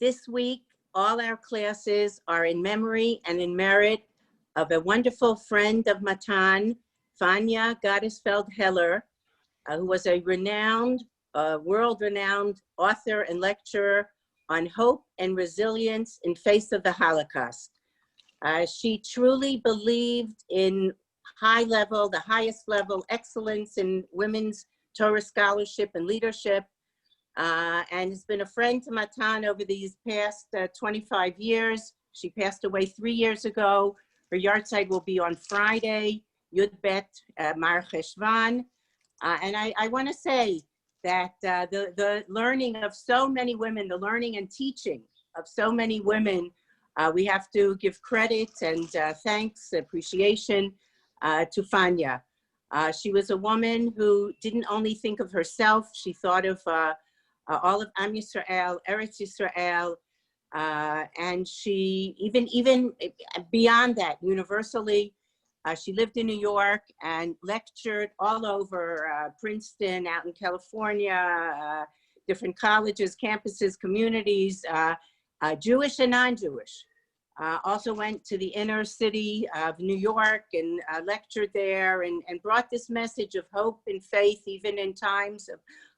This week, all our classes are in memory and in merit of a wonderful friend of Matan, Fania Gottesfeld-Heller, who was a renowned, world-renowned author and lecturer on hope and resilience in face of the Holocaust. She truly believed in the highest level excellence in women's Torah scholarship and leadership, and has been a friend to Matan over these past 25 years. She passed away 3 years ago. Her yahrzeit will be on Friday, Yud Bet Mar Cheshvan. And I want to say that the learning of so many women, the learning and teaching of so many women, we have to give credit and thanks, appreciation to Fania. She was a woman who didn't only think of herself, she thought of all of Am Yisrael, Eretz Yisrael, and she even beyond that, universally, she lived in New York and lectured all over Princeton, out in California, different colleges, campuses, communities, Jewish and non-Jewish. Also went to the inner city of New York and lectured there and brought this message of hope and faith, even in times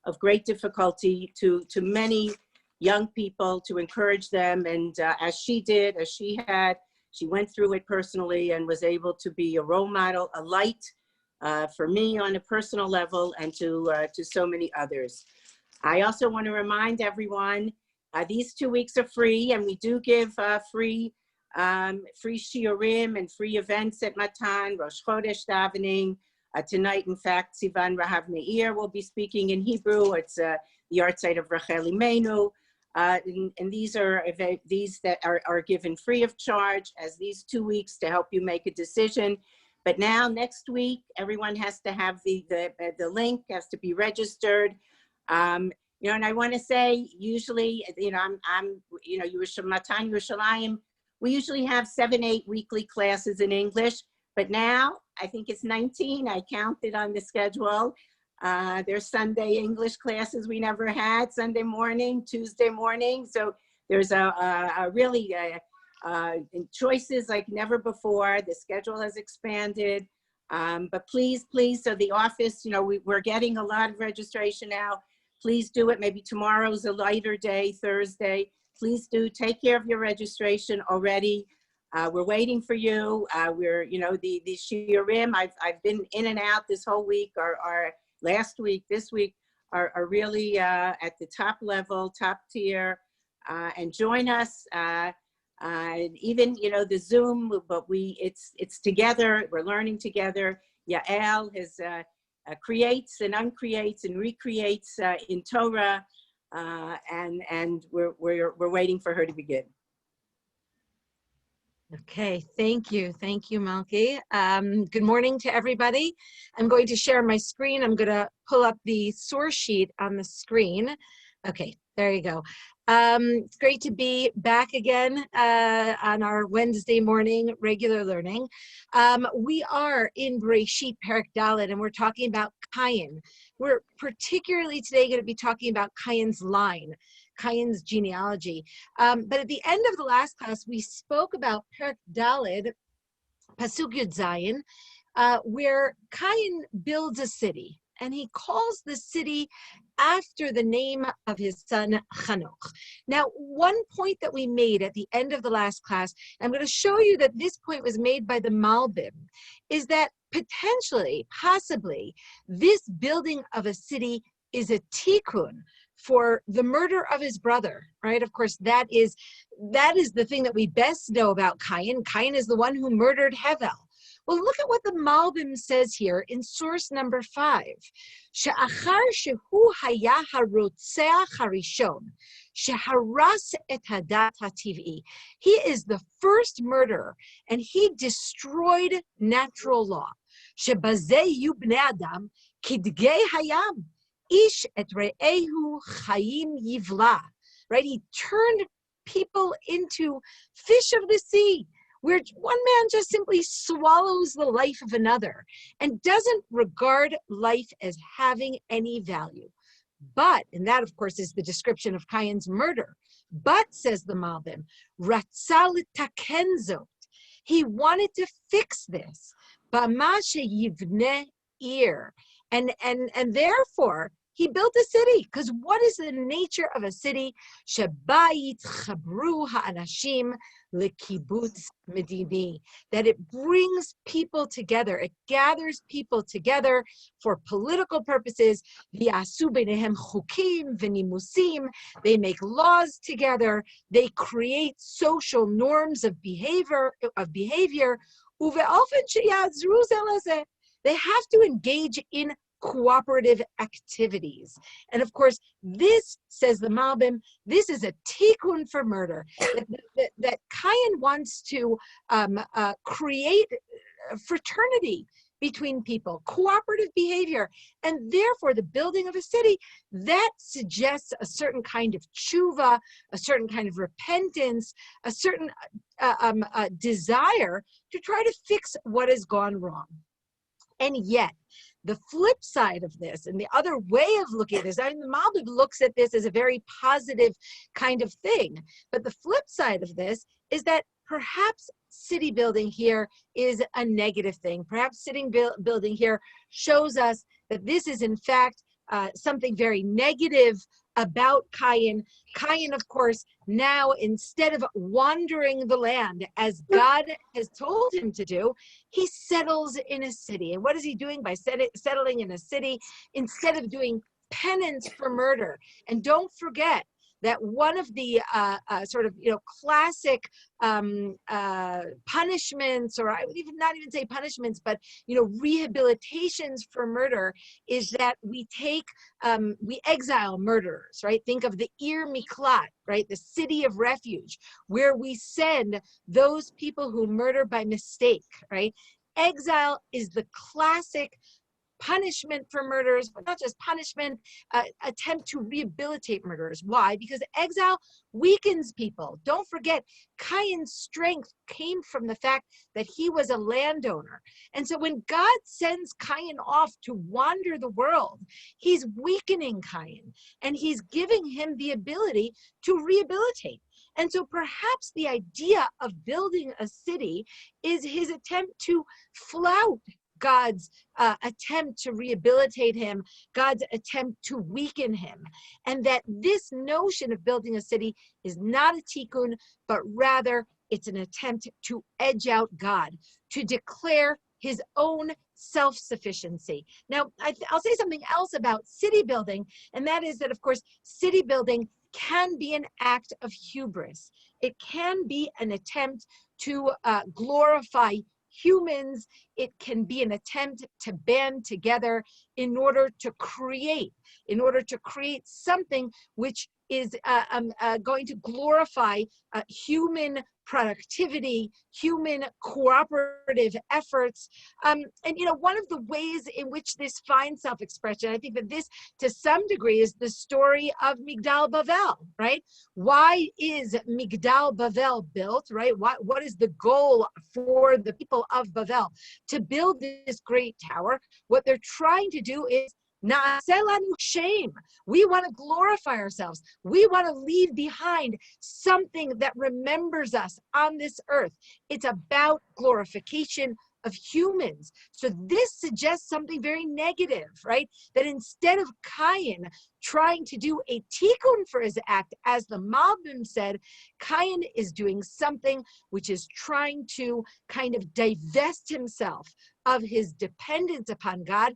of great difficulty, to many young people, to encourage them. And as she did, as she had, she went through it personally and was able to be a role model, a light for me on a personal level, and to so many others. I also want to remind everyone, these 2 weeks are free, and we do give free shiurim and free events at Matan, Rosh Chodesh davening. Tonight, in fact, Sivan Rahav Meir will be speaking in Hebrew. It's the yahrzeit of Rachel Imenu. And these that are given free of charge as these 2 weeks to help you make a decision. But now next week, everyone has to have the link, has to be registered. And I want to say, usually, I'm Matan Yerushalayim, we usually have 7-8 weekly classes in English, but now I think it's 19. I counted on the schedule. There's Sunday English classes we never had, Sunday morning, Tuesday morning. So there's a really choices like never before. The schedule has expanded. But please, so the office, we're getting a lot of registration now. Please do it. Maybe tomorrow's a lighter day, Thursday. Please do take care of your registration already. We're waiting for you. The shiurim, I've been in and out this whole week, our last week, this week, are really at the top level, top tier, and join us. Even the Zoom, but it's together. We're learning together. Yael creates and uncreates and recreates in Torah, and we're waiting for her to begin. Okay, thank you, Malki. Good morning to everybody. I'm going to share my screen. I'm going to pull up the source sheet on the screen. Okay, there you go. It's great to be back again on our Wednesday morning regular learning. We are in Bereishit Perek Dalet, and we're talking about Cain. We're particularly today going to be talking about Cain's line, Cain's genealogy. But at the end of the last class, we spoke about Perek Dalet, Pasuk Yud Zayin, where Cain builds a city, and he calls the city after the name of his son Hanoch. Now, one point that we made at the end of the last class, I'm going to show you that this point was made by the Malbim, is that potentially, possibly, this building of a city is a tikkun for the murder of his brother, right? Of course, that is the thing that we best know about Cain. Cain is the one who murdered Hevel. Well, look at what the Malbim says here in source number 5. She'achar shehu haya harotzeach harishon, sheharas et hadat hativ'i. He is the first murderer, and he destroyed natural law. Shebazeh yu bnei adam kidgei hayam, ish et re'ehu chayim yivla. Right? He turned people into fish of the sea, where one man just simply swallows the life of another and doesn't regard life as having any value. But, and that of course is the description of Cain's murder. But, says the Malbim, Ratzal takenzot. He wanted to fix this. B'mashe yivne ir. And therefore, he built a city. Because what is the nature of a city? Shebayit chabru ha'anashim lekibutz medini. That it brings people together. It gathers people together for political purposes. V'yasu b'nehem chukim v'nimusim. They make laws together. They create social norms of behavior. Uve'ofen sheyazru ze lezeh. They have to engage in cooperative activities. And of course, this, says the Malbim, this is a tikkun for murder. That Cain wants to create fraternity between people, cooperative behavior, and therefore the building of a city, that suggests a certain kind of tshuva, a certain kind of repentance, a certain desire to try to fix what has gone wrong. And yet, the flip side of this, and the other way of looking at this, I mean, the Malbim looks at this as a very positive kind of thing. But the flip side of this is that perhaps city building here is a negative thing. Perhaps building here shows us that this is, in fact, something very negative about Cain. Cain, of course, now instead of wandering the land as God has told him to do, he settles in a city. And what is he doing by settling in a city instead of doing penance for murder? And don't forget that one of the classic punishments, or I would not even say punishments, but rehabilitations for murder, is that we exile murderers, right? Think of the Ir Miklat, right? The city of refuge, where we send those people who murder by mistake, right? Exile is the classic punishment for murderers, but not just punishment, attempt to rehabilitate murderers. Why? Because exile weakens people. Don't forget, Cain's strength came from the fact that he was a landowner. And so when God sends Cain off to wander the world, he's weakening Cain, and he's giving him the ability to rehabilitate. And so perhaps the idea of building a city is his attempt to flout God's attempt to rehabilitate him, God's attempt to weaken him. And that this notion of building a city is not a tikkun, but rather it's an attempt to edge out God, to declare his own self-sufficiency. Now, I'll say something else about city building, and that is that, of course, city building can be an act of hubris. It can be an attempt to glorify humans. It can be an attempt to band together in order to create something which is going to glorify human productivity, human cooperative efforts. And one of the ways in which this finds self-expression, I think that this to some degree is the story of Migdal Bavel, right? Why is Migdal Bavel built, right? What is the goal for the people of Bavel? To build this great tower, what they're trying to do is shame. We want to glorify ourselves. We want to leave behind something that remembers us on this earth. It's about glorification of humans. So this suggests something very negative, right? That instead of Cain trying to do a tikkun for his act, as the Malbim said, Cain is doing something which is trying to kind of divest himself of his dependence upon God,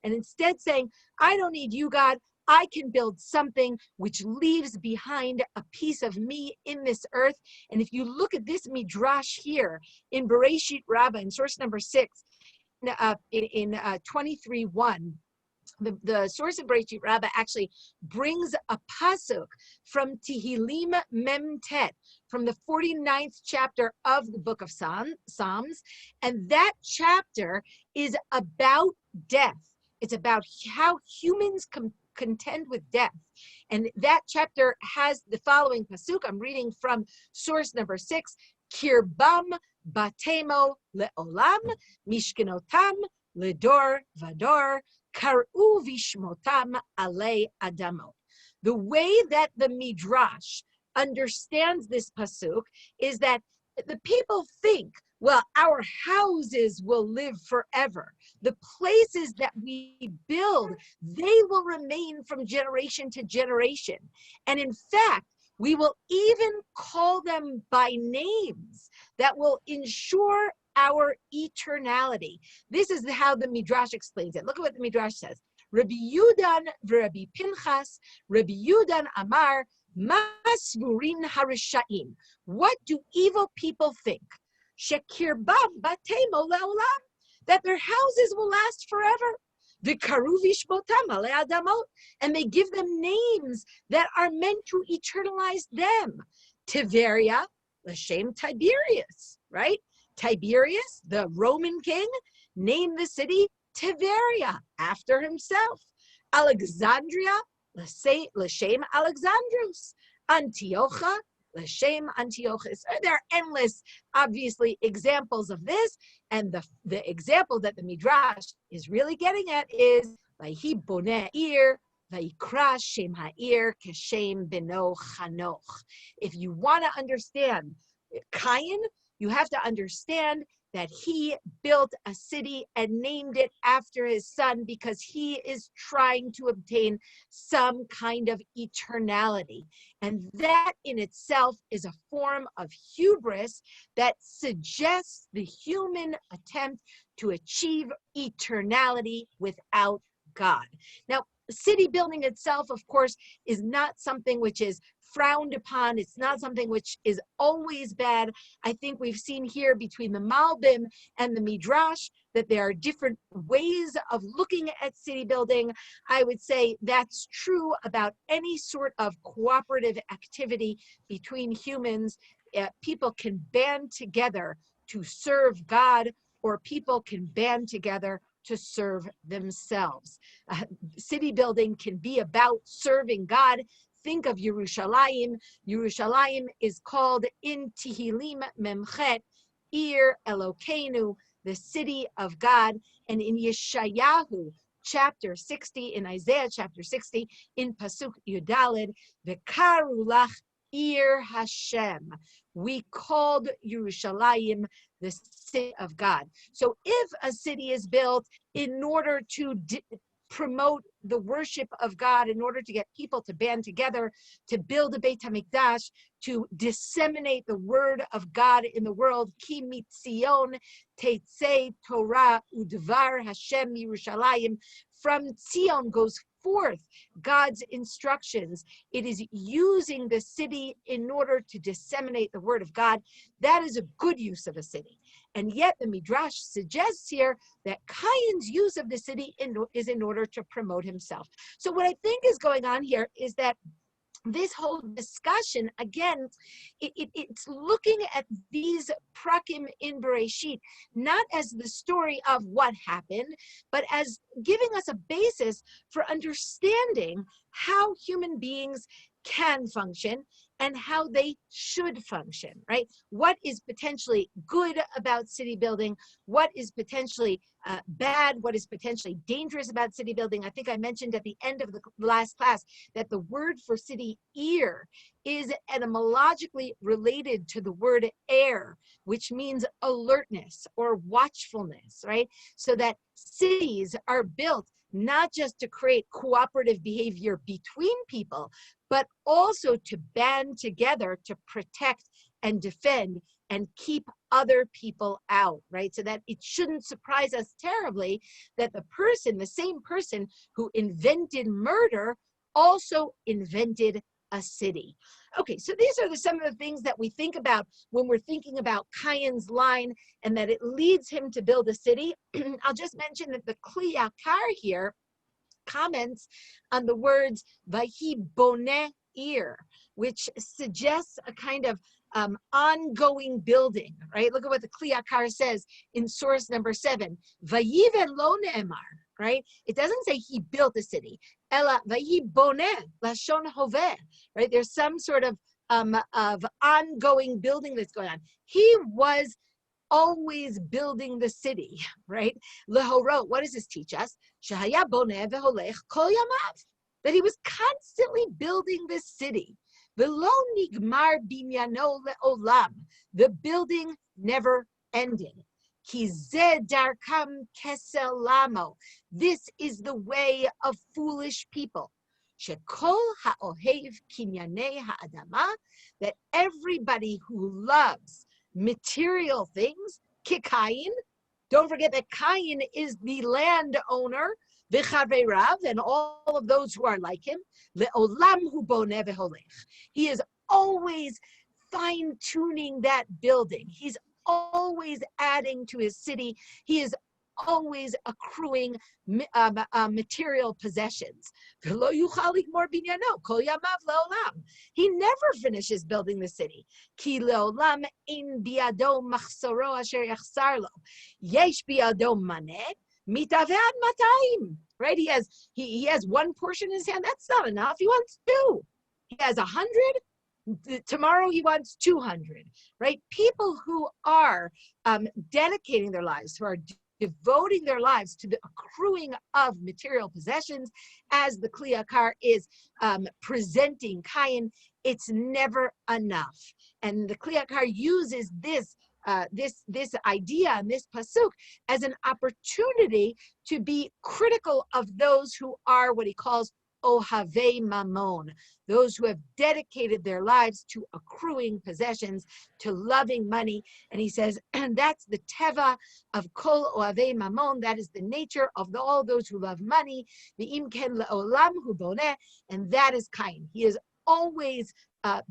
and instead saying, I don't need you, God. I can build something which leaves behind a piece of me in this earth. And if you look at this midrash here in Bereishit Rabbah, in source number 6, in 23:1, the source of Bereishit Rabbah actually brings a pasuk from Tehillim Mem Tet, from the 49th chapter of the book of Psalms. And that chapter is about death. It's about how humans contend with death. And that chapter has the following pasuk. I'm reading from source number 6. Kirbam batemo leolam, mishkenotam ledor vador, Kar'u vishmotam alei adamot. The way that the Midrash understands this pasuk is that the people think, well, our houses will live forever. The places that we build, they will remain from generation to generation. And in fact, we will even call them by names that will ensure our eternality. This is how the Midrash explains it. Look at what the Midrash says. Rabbi Yudan v'Rabbi Pinchas, Rabbi Yudan Amar, Masvurin Harishaim. What do evil people think? Shekirbam batemo leolam, that their houses will last forever. V'karu vishmotam alei adamot, and they give them names that are meant to eternalize them. Tiberia, l'shem Tiberius, right? Tiberius, the Roman king, named the city Tiberia after himself. Alexandria, l'shem Alexandrus. Antiocha, l'shem Antiochus. There are endless, obviously, examples of this, and the example that the Midrash is really getting at is Vayhi boneh ir, Vayikra shem ha'ir keshem beno Chanoch. If you want to understand Cain, you have to understand that he built a city and named it after his son because he is trying to obtain some kind of eternality. And that in itself is a form of hubris that suggests the human attempt to achieve eternality without God. Now, city building itself, of course, is not something which is frowned upon. It's not something which is always bad. I think we've seen here between the Malbim and the Midrash that there are different ways of looking at city building. I would say that's true about any sort of cooperative activity between humans. People can band together to serve God, or people can band together to serve themselves. City building can be about serving God. Think of Yerushalayim. Yerushalayim is called in Tehillim Memchet, Ir Elokeinu, the city of God. And in Yeshayahu, chapter 60, in Isaiah chapter 60, in Pasuk Yudalid, V'karulach Ir Hashem. We called Yerushalayim the city of God. So if a city is built in order to promote the worship of God, in order to get people to band together, to build a Beit HaMikdash, to disseminate the word of God in the world, Ki mitzion teitzei Torah udvar Hashem Yerushalayim, from Zion goes forth God's instructions. It is using the city in order to disseminate the word of God. That is a good use of a city. And yet the Midrash suggests here that Cain's use of the city is in order to promote himself. So what I think is going on here is that this whole discussion, again, it's looking at these prakim in Bereishit, not as the story of what happened, but as giving us a basis for understanding how human beings can function and how they should function, right? What is potentially good about city building? What is potentially bad? What is potentially dangerous about city building? I think I mentioned at the end of the last class that the word for city, ear, is etymologically related to the word air, which means alertness or watchfulness, right? So that cities are built not just to create cooperative behavior between people, but also to band together to protect and defend and keep other people out, right? So that it shouldn't surprise us terribly that the same person who invented murder also invented a city. Okay, so these are some of the things that we think about when we're thinking about Cain's line and that it leads him to build a city. I'll just mention that the Kli Yakar here comments on the words Vayhi boneh ir, which suggests a kind of ongoing building, right? Look at what the Kli Yakar says in source number 7. Vayiven lo ne'emar, right? It doesn't say he built a city. Ela vayhi boneh lashon hoveh, right? There's some sort of ongoing building that's going on. He was always building the city, right? Lehorot, what does this teach us? Shehaya boneh veholech kol yamav. That he was constantly building this city. V'lo nigmar binyano le'olam. The building never ended. Ki zeh darkam kesel lamo. This is the way of foolish people. Shekol ha'ohev kinyanei ha'adama. That everybody who loves material things, kikayin, don't forget that Cain is the landowner, v'chaverav, and all of those who are like him, le'olam hu boneh veholech. He is always fine-tuning that building. He's always adding to his city. He is always accruing material possessions. He never finishes building the city. Ki le'olam ein biado machsoro asher yachsar lo. Yesh biado maneh mitaveh matayim. Right? He has one portion in his hand. That's not enough. He wants two. He has 100. Tomorrow he wants 200. Right? People who are dedicating their lives, who are devoting their lives to the accruing of material possessions, as the Kli Yakar is presenting Cain, it's never enough. And the Kli Yakar uses this idea and this pasuk as an opportunity to be critical of those who are what he calls Ohavei Mamon, those who have dedicated their lives to accruing possessions, to loving money. And he says, and that's the teva of Kol Ohavei Mamon, that is the nature of all those who love money, the Imken Le'olam Hu Boneh, and that is Cain. He is always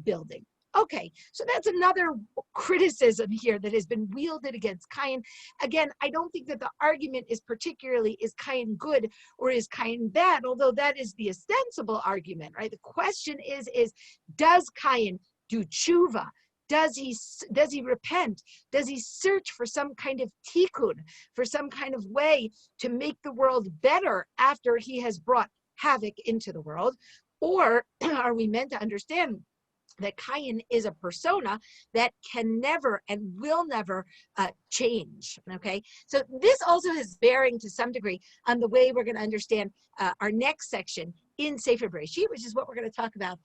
building. Okay, so that's another criticism here that has been wielded against Cain. Again, I don't think that the argument is particularly, is Cain good or is Cain bad, although that is the ostensible argument, right? The question is does Cain do tshuva? Does he repent? Does he search for some kind of tikkun, for some kind of way to make the world better after he has brought havoc into the world? Or are we meant to understand that Cain is a persona that can never and will never change, okay? So this also has bearing to some degree on the way we're going to understand our next section in Sefer Bereishit, which is what we're going to talk about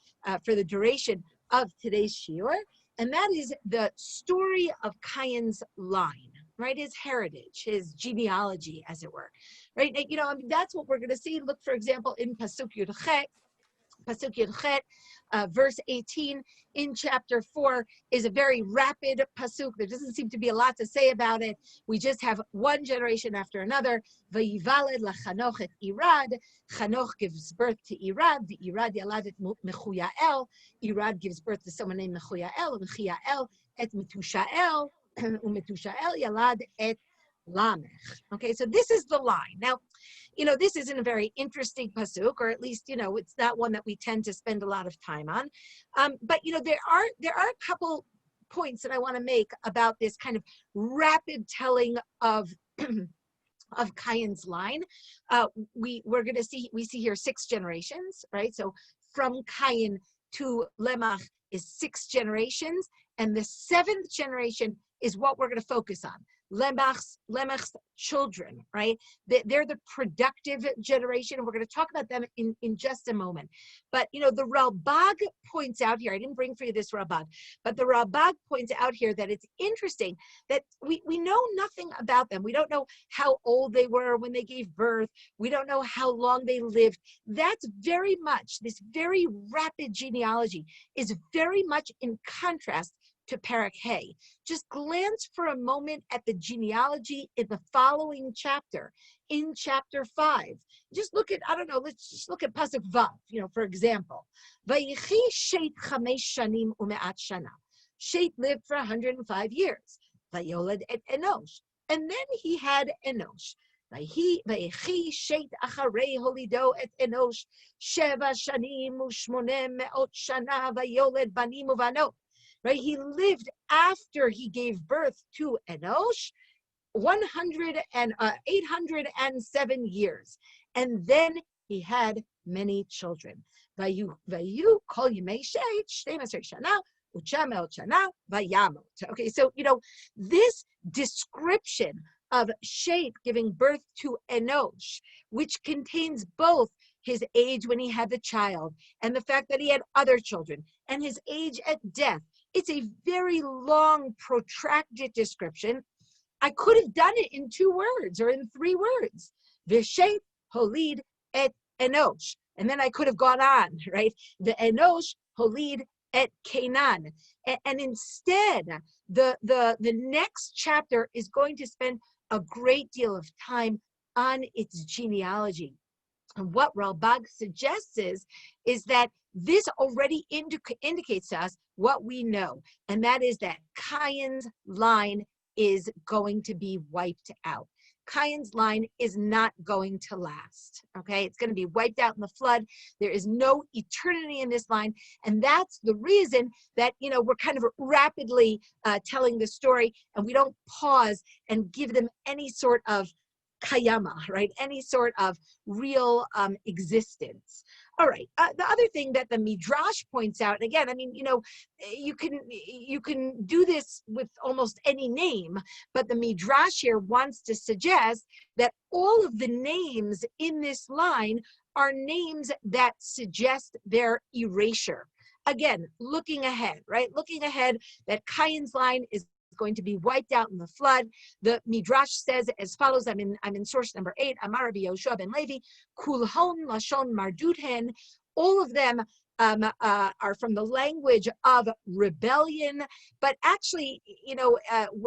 for the duration of today's shiur, and that is the story of Cain's line, right? His heritage, his genealogy, as it were, right? You know, I mean, that's what we're going to see. Look, for example, in Pasuk Yud Chet, verse 18 in chapter 4 is a very rapid pasuk. There doesn't seem to be a lot to say about it. We just have one generation after another. Vayivaled lachanoch et Irad. Chanoch gives birth to Irad. The Irad yalad et Mechuyael. Irad gives birth to someone named Mechuyael. Mechuyael et Metushael. Umetushael yalad et Lamech. Okay, so this is the line. Now, you know, this isn't a very interesting pasuk, or at least, you know, it's not one that we tend to spend a lot of time on. But, you know, there are a couple points that I want to make about this kind of rapid telling of of Cain's line. We see here 6 generations, right? So from Cain to Lemach is 6 generations, and the 7th generation is what we're going to focus on. Lemach's children, right? They're the productive generation, and we're going to talk about them in just a moment. But, you know, the Ralbag points out here, I didn't bring for you this Ralbag, but the Ralbag points out here that it's interesting that we know nothing about them. We don't know how old they were when they gave birth. We don't know how long they lived. That's very much, this very rapid genealogy is very much in contrast to Parak Hay. Just glance for a moment at the genealogy in the following chapter, in chapter 5. Just look at, I don't know, let's just look at Pasuk Vav, you know, for example. Vayichi Shet 5 shanim u'me'at shana. Shet lived for 105 years. Vayoled et Enosh. And then he had Enosh. Vayichi Shet acharei holido et Enosh 7 shanim u'shmonem me'ot shana vayoled banim u'banot. Right, he lived after he gave birth to Enosh 807 years, and then he had many children. Vayu kol yemei shet 12 shana Uchamel Chana Vayamot. Okay, so, this description of Shet giving birth to Enosh, which contains both his age when he had the child and the fact that he had other children and his age at death. It's a very long, protracted description. I could have done it in 2 words or in 3 words. V'shet holid et Enosh. And then I could have gone on, right? The Enosh holid et Canaan. And instead, the next chapter is going to spend a great deal of time on its genealogy. And what Ralbag suggests is that this already indicates to us what we know, and that is that Cain's line is going to be wiped out. Cain's line is not going to last, okay? It's going to be wiped out in the flood. There is no eternity in this line, and that's the reason that, we're kind of rapidly telling the story, and we don't pause and give them any sort of kayama, right? Any sort of real existence. All right. The other thing that the Midrash points out, and again, you can do this with almost any name, but the Midrash here wants to suggest that all of the names in this line are names that suggest their erasure. Again, looking ahead, right? Looking ahead, that Cain's line is going to be wiped out in the flood. The Midrash says as follows. I'm in source number 8. Amar Rabbi Yoshua ben Levi, Kulhon Lashon Marduthen. All of them are from the language of rebellion, but actually,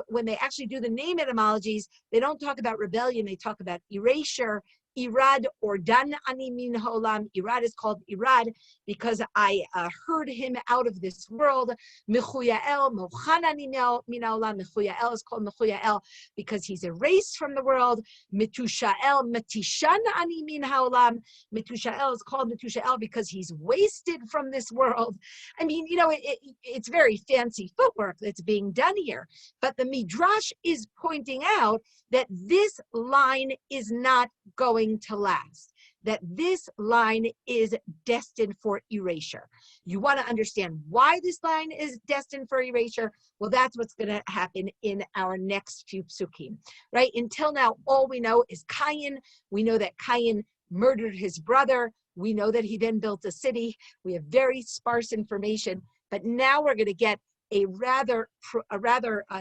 when they actually do the name etymologies, they don't talk about rebellion. They talk about erasure. Irad or Dan ani min holam. Irad is called Irad because I heard him out of this world. Mechuyael, mochan ani min holam. Mechuyael is called Mechuyael because he's erased from the world. Metushael, metishan ani min holam. Metushael is called Metushael because he's wasted from this world. It's very fancy footwork that's being done here. But the Midrash is pointing out that this line is not going to last, that this line is destined for erasure. You want to understand why this line is destined for erasure? Well, that's what's going to happen in our next few psukim, right? Until now, all we know is Cain. We know that Cain murdered his brother. We know that he then built a city. We have very sparse information, but now we're going to get a rather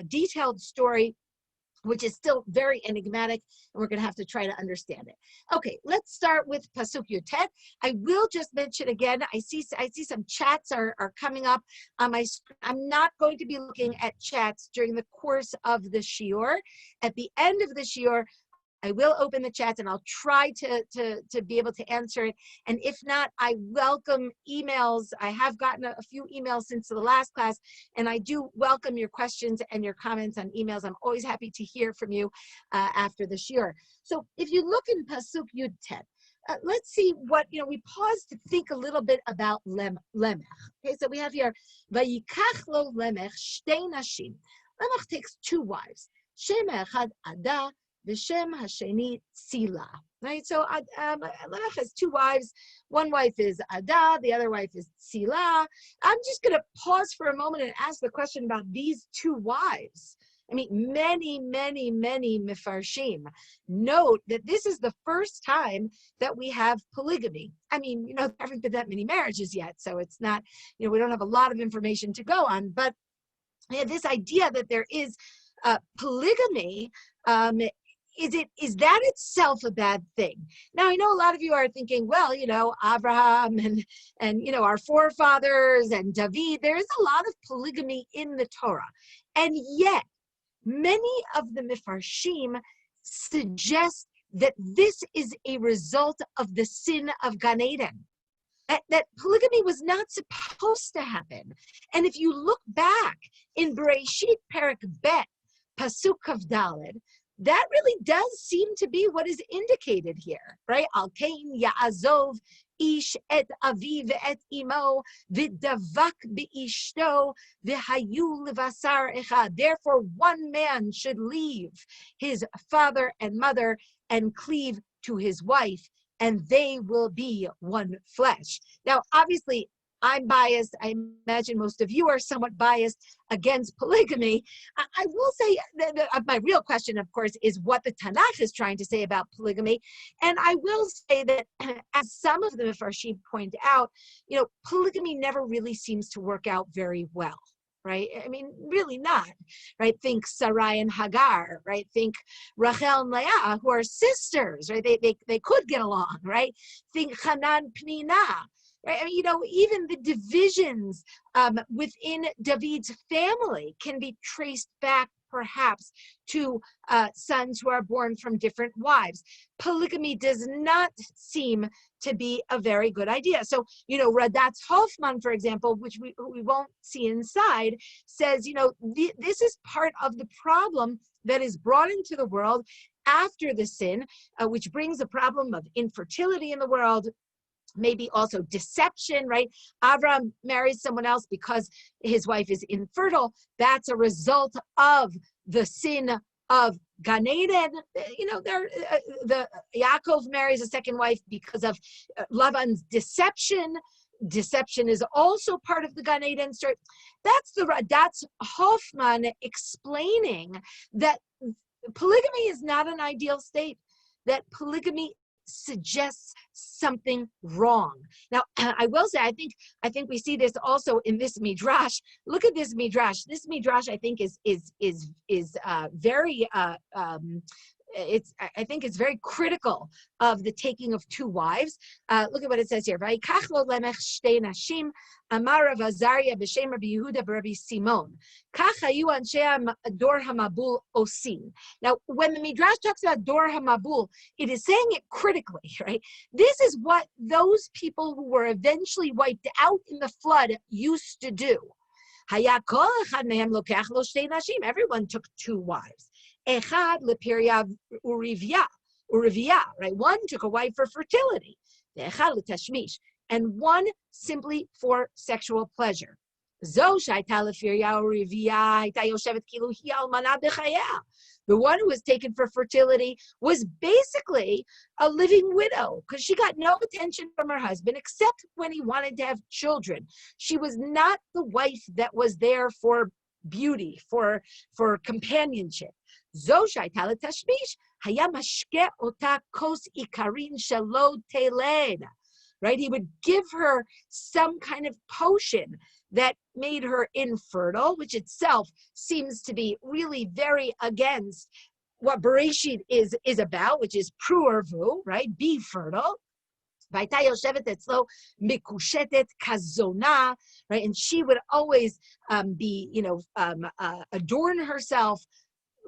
detailed story, which is still very enigmatic, and we're going to have to try to understand it. Okay, let's start with Pasuk Yutet. I will just mention again, I see some chats are coming up on my screen. I'm not going to be looking at chats during the course of the shiur. At the end of the shiur, I will open the chats and I'll try to be able to answer it. And if not, I welcome emails. I have gotten a few emails since the last class, and I do welcome your questions and your comments on emails. I'm always happy to hear from you after the shiur. So if you look in Pasuk Yud Tet, let's see what, we pause to think a little bit about Lemech. Okay, so we have here, Vayikach lo Lemech shtei nashim. Lemech takes 2 wives. Shem echad Ada, V'shem hasheni Tzila. Right, so Lemech has 2 wives. One wife is Ada, the other wife is Tzila. I'm just going to pause for a moment and ask the question about these 2 wives. Many Mefarshim note that this is the first time that we have polygamy. There haven't been that many marriages yet, so it's not, we don't have a lot of information to go on. But this idea that there is polygamy, is that itself a bad thing? Now, I know a lot of you are thinking, well, Abraham and our forefathers and David, there is a lot of polygamy in the Torah. And yet, many of the Mefarshim suggest that this is a result of the sin of Gan Eden. That polygamy was not supposed to happen. And if you look back in Bereishit Perek Bet, Pasuk Kav Daled, that really does seem to be what is indicated here, right? Al Kain Ya'azov Ish et Aviv et Imo v'davak be'ishto v'hayu levasar echad. Therefore, one man should leave his father and mother and cleave to his wife, and they will be one flesh. Now, obviously, I'm biased. I imagine most of you are somewhat biased against polygamy. I will say that my real question, of course, is what the Tanakh is trying to say about polygamy. And I will say that, as some of the Mefarshim point out, polygamy never really seems to work out very well. Right? I mean, really not, right? Think Sarai and Hagar, right? Think Rachel and Leah, who are sisters, right? They could get along, right? Think Hanan, Pnina, right? I mean, even the divisions within David's family can be traced back perhaps to sons who are born from different wives. Polygamy does not seem to be a very good idea. So, Radatz Hoffman, for example, which we won't see inside, says, this is part of the problem that is brought into the world after the sin, which brings a problem of infertility in the world, maybe also deception, right? Avram marries someone else because his wife is infertile. That's a result of the sin of Gan Eden. The Yaakov marries a second wife because of Lavan's deception. Deception is also part of the Gan Eden story. That's Hoffman explaining that polygamy is not an ideal state, that polygamy suggests something wrong. Now, I will say, I think we see this also in this midrash. Look at this midrash. This midrash, I think, is very I think it's very critical of the taking of two wives. Look at what it says here. Vayikach lo lemech shtei nashim, amar Rav Azariah b'shem Rabbi Yehuda b'Rabbi Simon. Kach hayu anshe dor hamabul osin. Now, when the Midrash talks about dor hamabul, it is saying it critically, right? This is what those people who were eventually wiped out in the flood used to do. Haya kol echad mehem lokach lo shtei nashim. Everyone took two wives. Echad lepiria urivia, right? One took a wife for fertility, echad letashmish, and one simply for sexual pleasure. Zo shaita lepiria urivia, haita yoshevet kilu hi almana b'chaya. The one who was taken for fertility was basically a living widow because she got no attention from her husband except when he wanted to have children. She was not the wife that was there for beauty, for companionship. Right? He would give her some kind of potion that made her infertile, which itself seems to be really very against what Bereishit is about, which is pruervu, right? Be fertile. Right? And she would always adorn herself.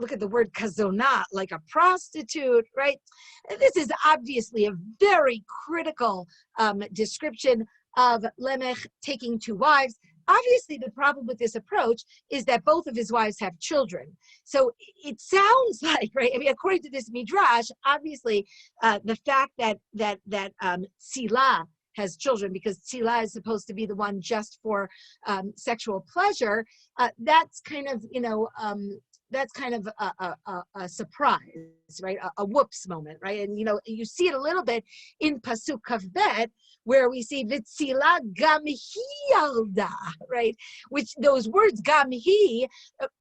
Look at the word kazona, like a prostitute, right? This is obviously a very critical description of Lemech taking two wives. Obviously, the problem with this approach is that both of his wives have children. So it sounds like, right? I mean, according to this midrash, obviously, the fact that Tzila has children, because Tzila is supposed to be the one just for sexual pleasure, that's kind of, a surprise, right? A whoops moment, right? And, you see it a little bit in Pasuk Kavbet, where we see Vitzila gam hi yalda, right? Which those words gam hi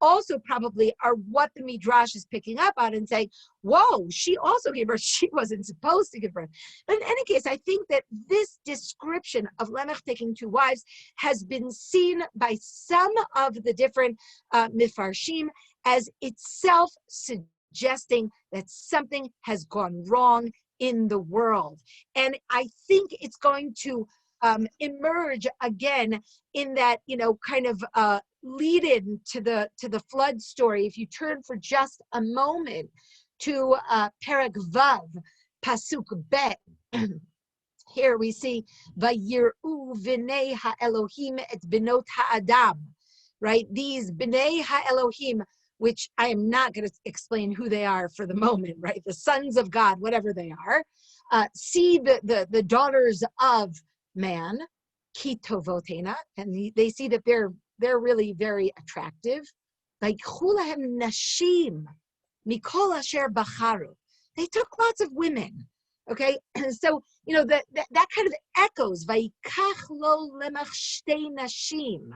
also probably are what the Midrash is picking up on and saying, whoa, she also gave birth. She wasn't supposed to give birth. But in any case, I think that this description of Lemech taking two wives has been seen by some of the different Mefarshim as itself suggesting that something has gone wrong in the world. And I think it's going to emerge again in that, kind of lead in to the flood story. If you turn for just a moment to Perek Vav, Pasuk Bet, here we see, Vayir'u v'nei ha'Elohim et benot ha'adam, right? These b'nei ha'Elohim, which I am not going to explain who they are for the moment, right? The sons of God, whatever they are, see the daughters of man, kitovotena, and they see that they're really very attractive. Like chulahem nashim, mikol asher bacharu. They took lots of women. Okay, so that kind of echoes. Vayikach lo lemach shtei nashim.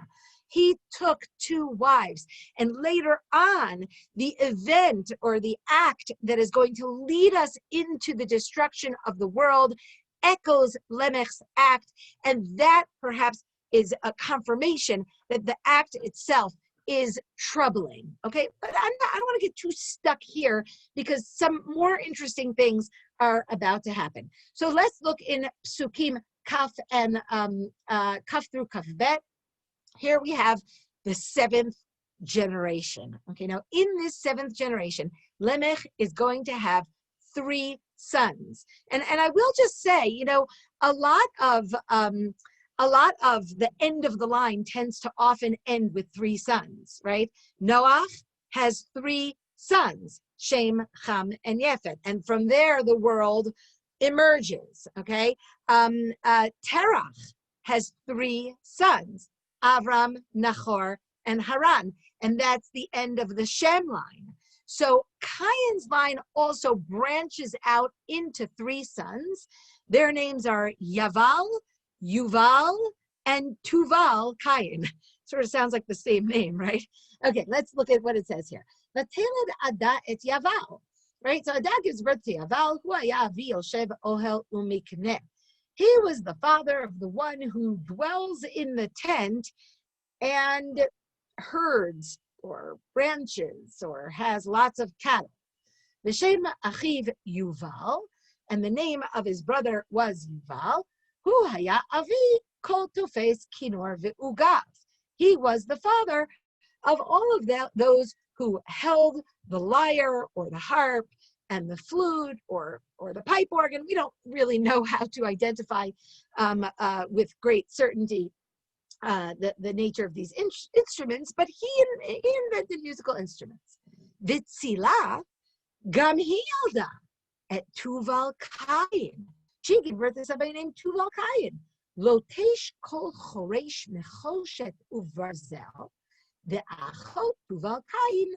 He took 2 wives. And later on, the event or the act that is going to lead us into the destruction of the world echoes Lemech's act. And that perhaps is a confirmation that the act itself is troubling. Okay, but I don't want to get too stuck here because some more interesting things are about to happen. So let's look in Psukim Kaf and Kaf through Kaf Bet. Here we have the 7th generation. Okay, now in this 7th generation, Lemech is going to have 3 sons. And I will just say, a lot of the end of the line tends to often end with 3 sons, right? Noach has 3 sons, Shem, Ham, and Yefet. And from there, the world emerges, okay? Terach has 3 sons, Avram, Nahor, and Haran. And that's the end of the Shem line. So Cain's line also branches out into 3 sons. Their names are Yaval, Yuval, and Tuval Cain. Sort of sounds like the same name, right? Okay, let's look at what it says here. Vateled Ada et Yaval, right? So Ada gives birth to Yaval, hu haya avi yoshev ohel umikneh. He was the father of the one who dwells in the tent and herds or ranches or has lots of cattle. V'shem achiv Yuval, and the name of his brother was Yuval. Hu haya avi kol tofes kinor ve'ugav. He was the father of all of those who held the lyre or the harp and the flute or the pipe organ. We don't really know how to identify with great certainty the nature of these instruments, but he invented musical instruments. Vitzila gam hi yalda et Tuval Cain. She gave birth to somebody named Tuval Cain. Lotesh kol choresh mechoshet uvarzel ve'achot Tuval Cain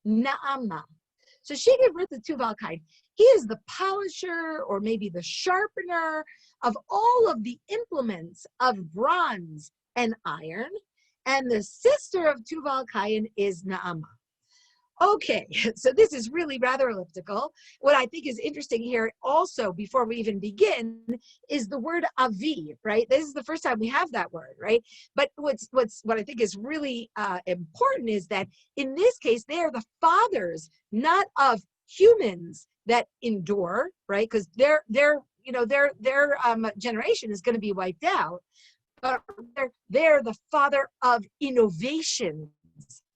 Naama. So she gave birth to Tuval Cain. He is the polisher or maybe the sharpener of all of the implements of bronze and iron. And the sister of Tuval Cain is Naama. Okay, so this is really rather elliptical. What I think is interesting here also, before we even begin, is the word avi, right? This is the first time we have that word, right? But what I think is really important is that in this case, they are the fathers, not of humans that endure, right? Because their generation is going to be wiped out, but they're the father of innovations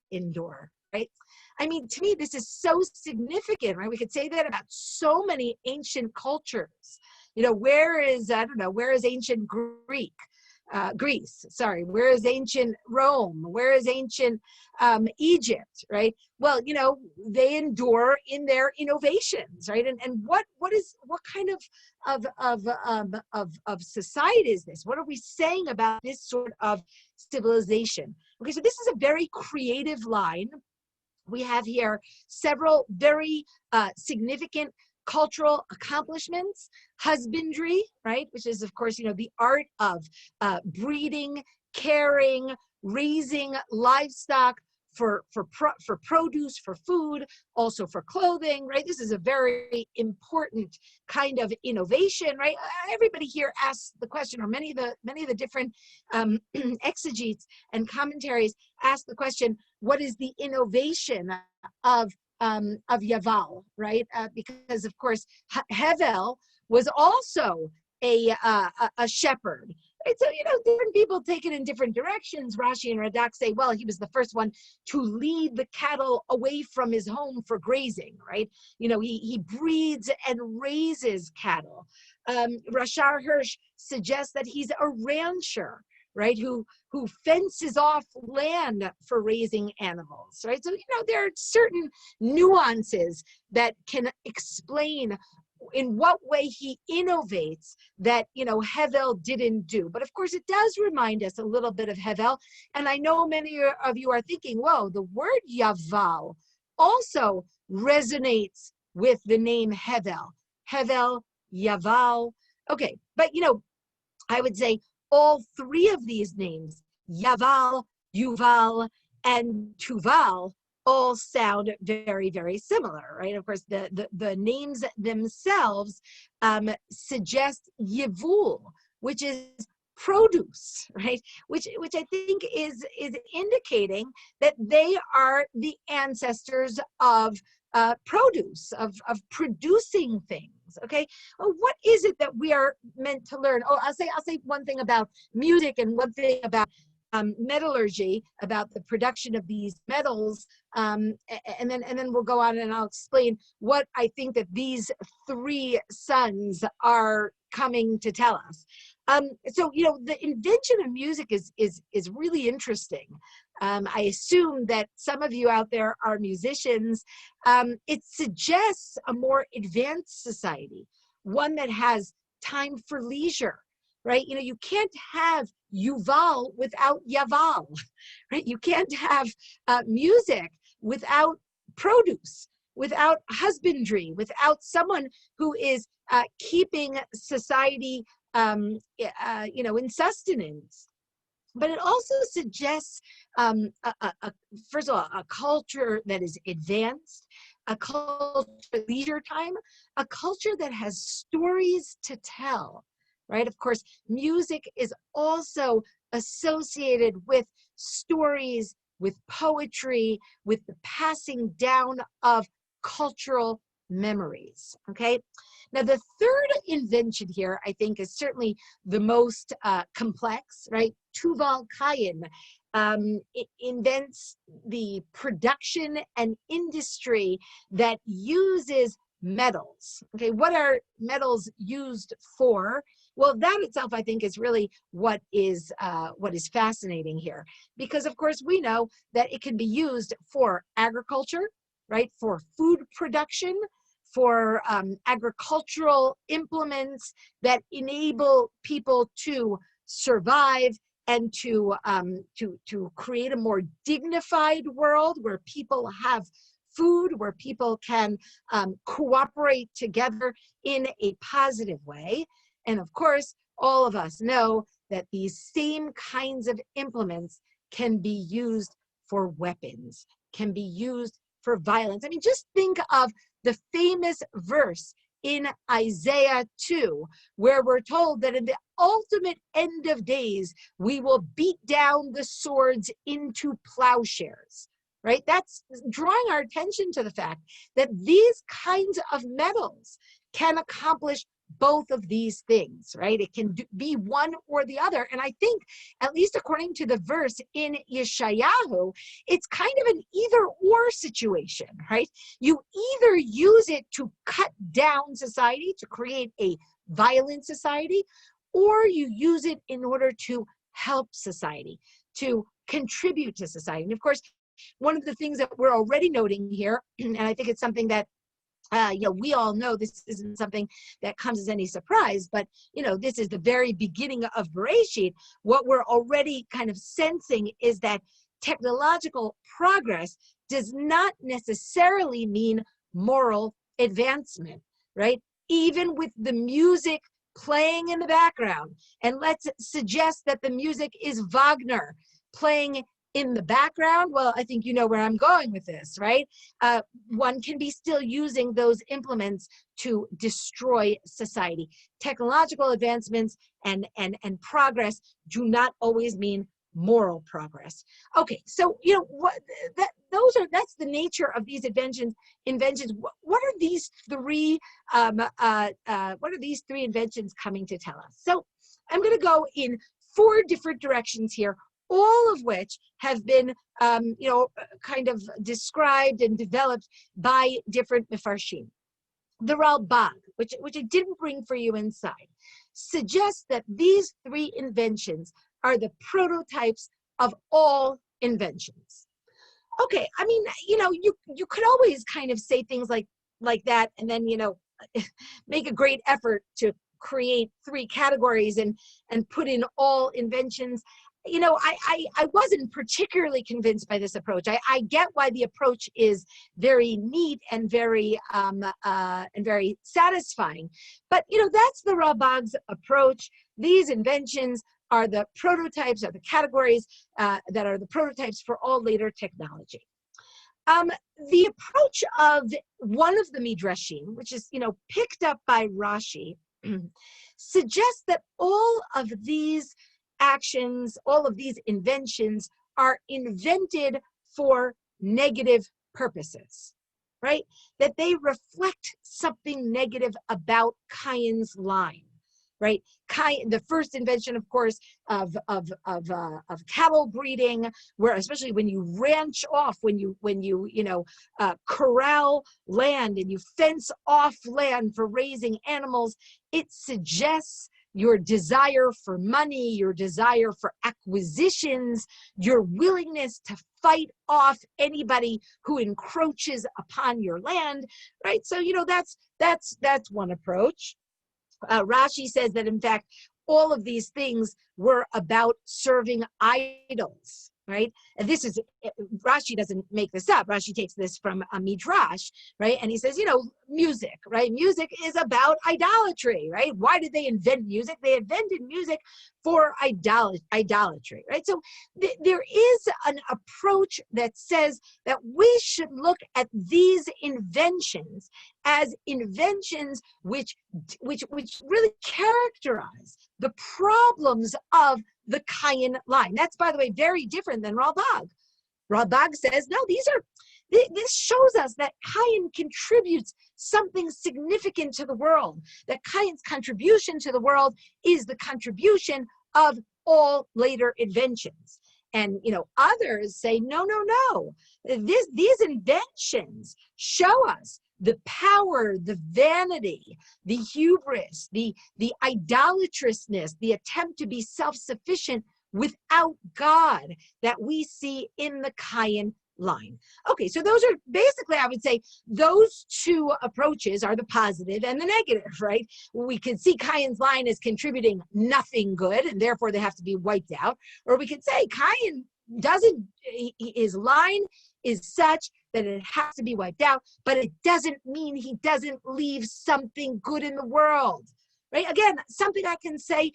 endure, right? I mean, to me, this is so significant, right? We could say that about so many ancient cultures. Where is ancient Greece? Sorry, where is ancient Rome? Where is ancient Egypt, right? Well, they endure in their innovations, right? And what kind of society is this? What are we saying about this sort of civilization? Okay, so this is a very creative line. We have here several very significant cultural accomplishments. Husbandry, right, which is, of course, the art of breeding, caring, raising livestock for produce, for food, also for clothing, right? This is a very important kind of innovation, right? Everybody here asks the question, or many of the different exegetes and commentaries ask the question, what is the innovation of Yaval, right? Because of course Hevel was also a shepherd. Right? So different people take it in different directions. Rashi and Radak say, well, he was the first one to lead the cattle away from his home for grazing, right? He breeds and raises cattle. Rashar Hirsch suggests that he's a rancher, right, who fences off land for raising animals, right? So, there are certain nuances that can explain in what way he innovates that, Hevel didn't do. But of course, it does remind us a little bit of Hevel. And I know many of you are thinking, whoa, the word Yaval also resonates with the name Hevel. Hevel, Yaval, Okay, but I would say all three of these names, Yaval, Yuval, and Tuval, all sound very, very similar, right? Of course, the names themselves suggest Yevul, which is produce, right? Which I think is indicating that they are the ancestors of produce, of producing things. Okay, well, what is it that we are meant to learn? Oh, I'll say one thing about music and one thing about metallurgy, about the production of these metals, and then we'll go on and I'll explain what I think that these three sons are coming to tell us. So the invention of music is really interesting. I assume that some of you out there are musicians. It suggests a more advanced society, one that has time for leisure, right? You can't have Yuval without Yaval, right? You can't have music without produce, without husbandry, without someone who is keeping society, in sustenance. But it also suggests, first of all, a culture that is advanced, a culture of leisure time, a culture that has stories to tell, right? Of course, music is also associated with stories, with poetry, with the passing down of cultural memories, okay? Now, the third invention here, I think, is certainly the most complex, right? Tuval Kayin invents the production and industry that uses metals. Okay, what are metals used for? Well, that itself, I think, is really what is fascinating here, because of course we know that it can be used for agriculture, right? For food production, for agricultural implements that enable people to survive and to create a more dignified world where people have food, where people can cooperate together in a positive way. And of course, all of us know that these same kinds of implements can be used for weapons, can be used for violence. I mean, just think of the famous verse in Isaiah 2, where we're told that in the ultimate end of days, we will beat down the swords into plowshares, right? That's drawing our attention to the fact that these kinds of metals can accomplish both of these things, right? It can be one or the other. And I think, at least according to the verse in Yeshayahu, it's kind of an either or situation, right? You either use it to cut down society, to create a violent society, or you use it in order to help society, to contribute to society. And of course, one of the things that we're already noting here, and I think it's something that we all know, this isn't something that comes as any surprise, but this is the very beginning of Bereishit. What we're already kind of sensing is that technological progress does not necessarily mean moral advancement, right? Even with the music playing in the background, and let's suggest that the music is Wagner playing in the background, well, I think you know where I'm going with this, right? One can be still using those implements to destroy society. Technological advancements and progress do not always mean moral progress. Okay, so that's the nature of these inventions. What are these three? What are these three inventions coming to tell us? So I'm going to go in 4 different directions here, all of which have been, kind of described and developed by different mefarshim. The Ralbag, which I didn't bring for you inside, suggests that these 3 inventions are the prototypes of all inventions. Okay, I mean, you could always kind of say things like that, and then make a great effort to create 3 categories and put in all inventions. I wasn't particularly convinced by this approach. I get why the approach is very neat and very satisfying, but that's the Ralbag's approach. These inventions are the prototypes, are the categories that are the prototypes for all later technology. The approach of one of the Midrashim, which is picked up by Rashi, suggests that all of these actions, all of these inventions are invented for negative purposes, right? That they reflect something negative about Cain's line, right? The first invention, of course, of cattle breeding, where especially when you ranch off, when you corral land and you fence off land for raising animals, it suggests your desire for money, your desire for acquisitions, your willingness to fight off anybody who encroaches upon your land, right? So that's one approach. Rashi says that, in fact, all of these things were about serving idols, right? And this is, Rashi doesn't make this up. Rashi takes this from a Midrash, right? And he says, music, right? Music is about idolatry, right? Why did they invent music? They invented music for idolatry, right? So there is an approach that says that we should look at these inventions as inventions which really characterize the problems of the Cain line. That's, by the way, very different than Ralbag. Ralbag says, no, this shows us that Cain contributes something significant to the world, that Cain's contribution to the world is the contribution of all later inventions. And others say, no. These inventions show us the power, the vanity, the hubris, the idolatrousness, the attempt to be self-sufficient without God that we see in the Cain line. Okay, so those are basically, I would say, those two approaches are the positive and the negative, right? We could see Cain's line as contributing nothing good, and therefore they have to be wiped out. Or we could say Cain his line is such that it has to be wiped out, but it doesn't mean he doesn't leave something good in the world, right? Again, something I can say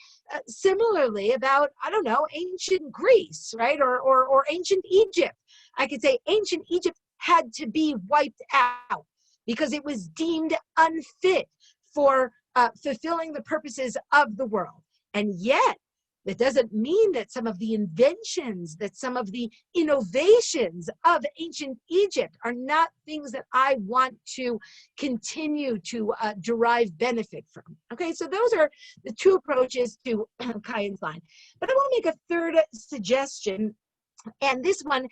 similarly about, I don't know, ancient Greece, right? Or ancient Egypt. I could say ancient Egypt had to be wiped out because it was deemed unfit for fulfilling the purposes of the world. And yet, that doesn't mean that some of the inventions, that some of the innovations of ancient Egypt are not things that I want to continue to derive benefit from. Okay, so those are the two approaches to Cain's line. But I want to make a third suggestion. And this one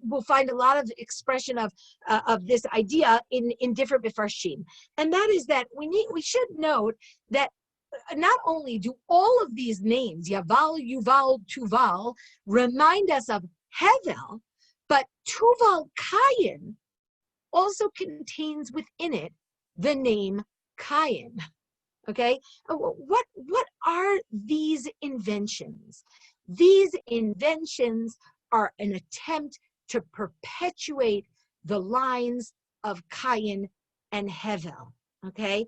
we'll find a lot of expression of this idea in different Mefarshim. And that is that we should note that not only do all of these names, Yaval, Yuval, Tuval, remind us of Hevel, but Tuval Cain also contains within it the name Cain. Okay, what are these inventions? These inventions are an attempt to perpetuate the lines of Cain and Hevel. Okay,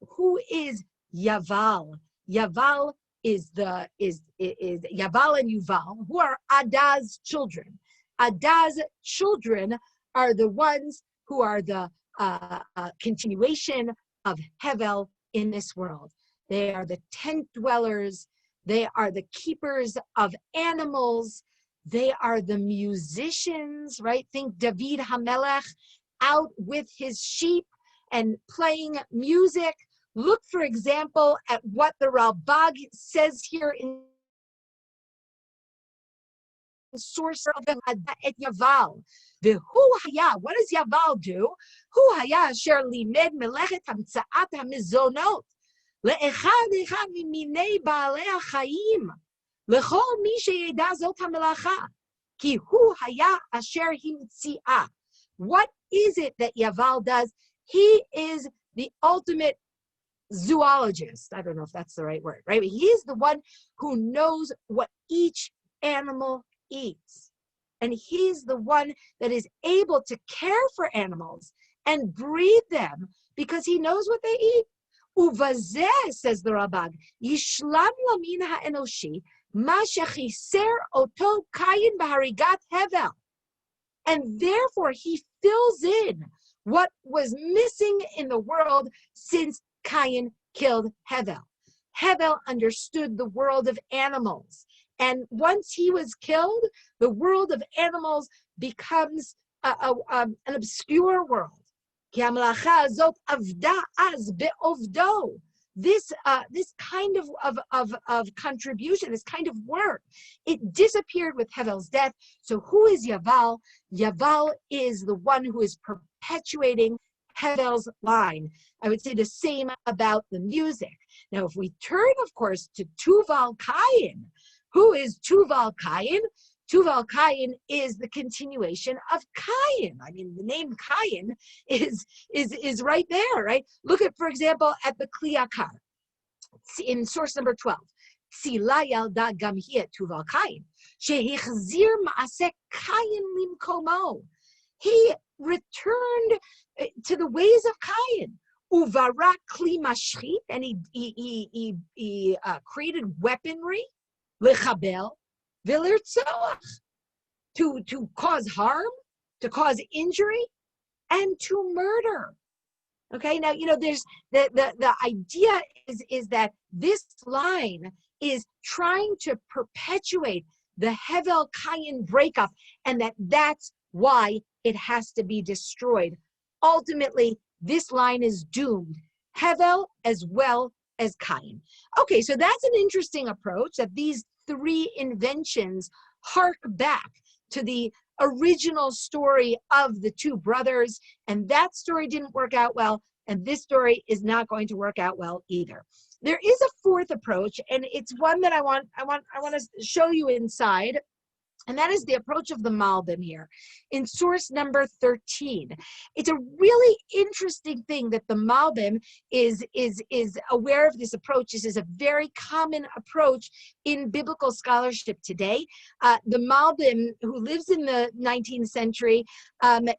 who is Yaval? Yaval is Yaval and Yuval, who are Adah's children. Adah's children are the ones who are the continuation of Hevel in this world. They are the tent dwellers. They are the keepers of animals. They are the musicians, right? Think David HaMelech out with his sheep and playing music. Look, for example, at what the Ralbag says here in source of et Yaval. The Hu Haya, what does Yaval do? Hu Haya asher limed melechet hamtzaat hamizonot le'echad echad miminei baalei hachayim lechol mi sheyeda zot hamelacha ki hu haya asher himtziah. What is it that Yaval does? He is the ultimate zoologist. I don't know if that's the right word, right? But he's the one who knows what each animal eats. And he's the one that is able to care for animals and breed them because he knows what they eat. Uvazeh, says the Rabbag, Yishlam lamin ha'enoshi, ma shechiser oto kayin baharigat hevel. And therefore he fills in what was missing in the world since Cain killed Hevel. Hevel understood the world of animals. And once he was killed, the world of animals becomes an obscure world. This kind of contribution, this kind of work, it disappeared with Hevel's death. So who is Yaval? Yaval is the one who is perpetuating Hevel's line. I would say the same about the music. Now, if we turn, of course, to Tuval Cain, who is Tuval Cain? Tuval Cain is the continuation of Cain. I mean, the name Cain is right there, right? Look at, for example, at the Kliyakar in source number 12. Tzila yalda gam hi et Tuval Cain, shehichzir ma'aseh Cain limkomo. He returned to the ways of Cain. Uvara kli mashchit, and he created weaponry, lechabel, to cause harm, to cause injury, and to murder. Okay, now there's the idea is that this line is trying to perpetuate the Hevel Cain breakup, and that's why it has to be destroyed. Ultimately, this line is doomed, Hevel as well as Cain. Okay, so that's an interesting approach, that these three inventions hark back to the original story of the two brothers, and that story didn't work out well, and this story is not going to work out well either. There is a fourth approach, and it's one that I want to show you inside. And that is the approach of the Malbim here in source number 13. It's a really interesting thing that the Malbim is aware of this approach. This is a very common approach in biblical scholarship today. The Malbim, who lives in the 19th century,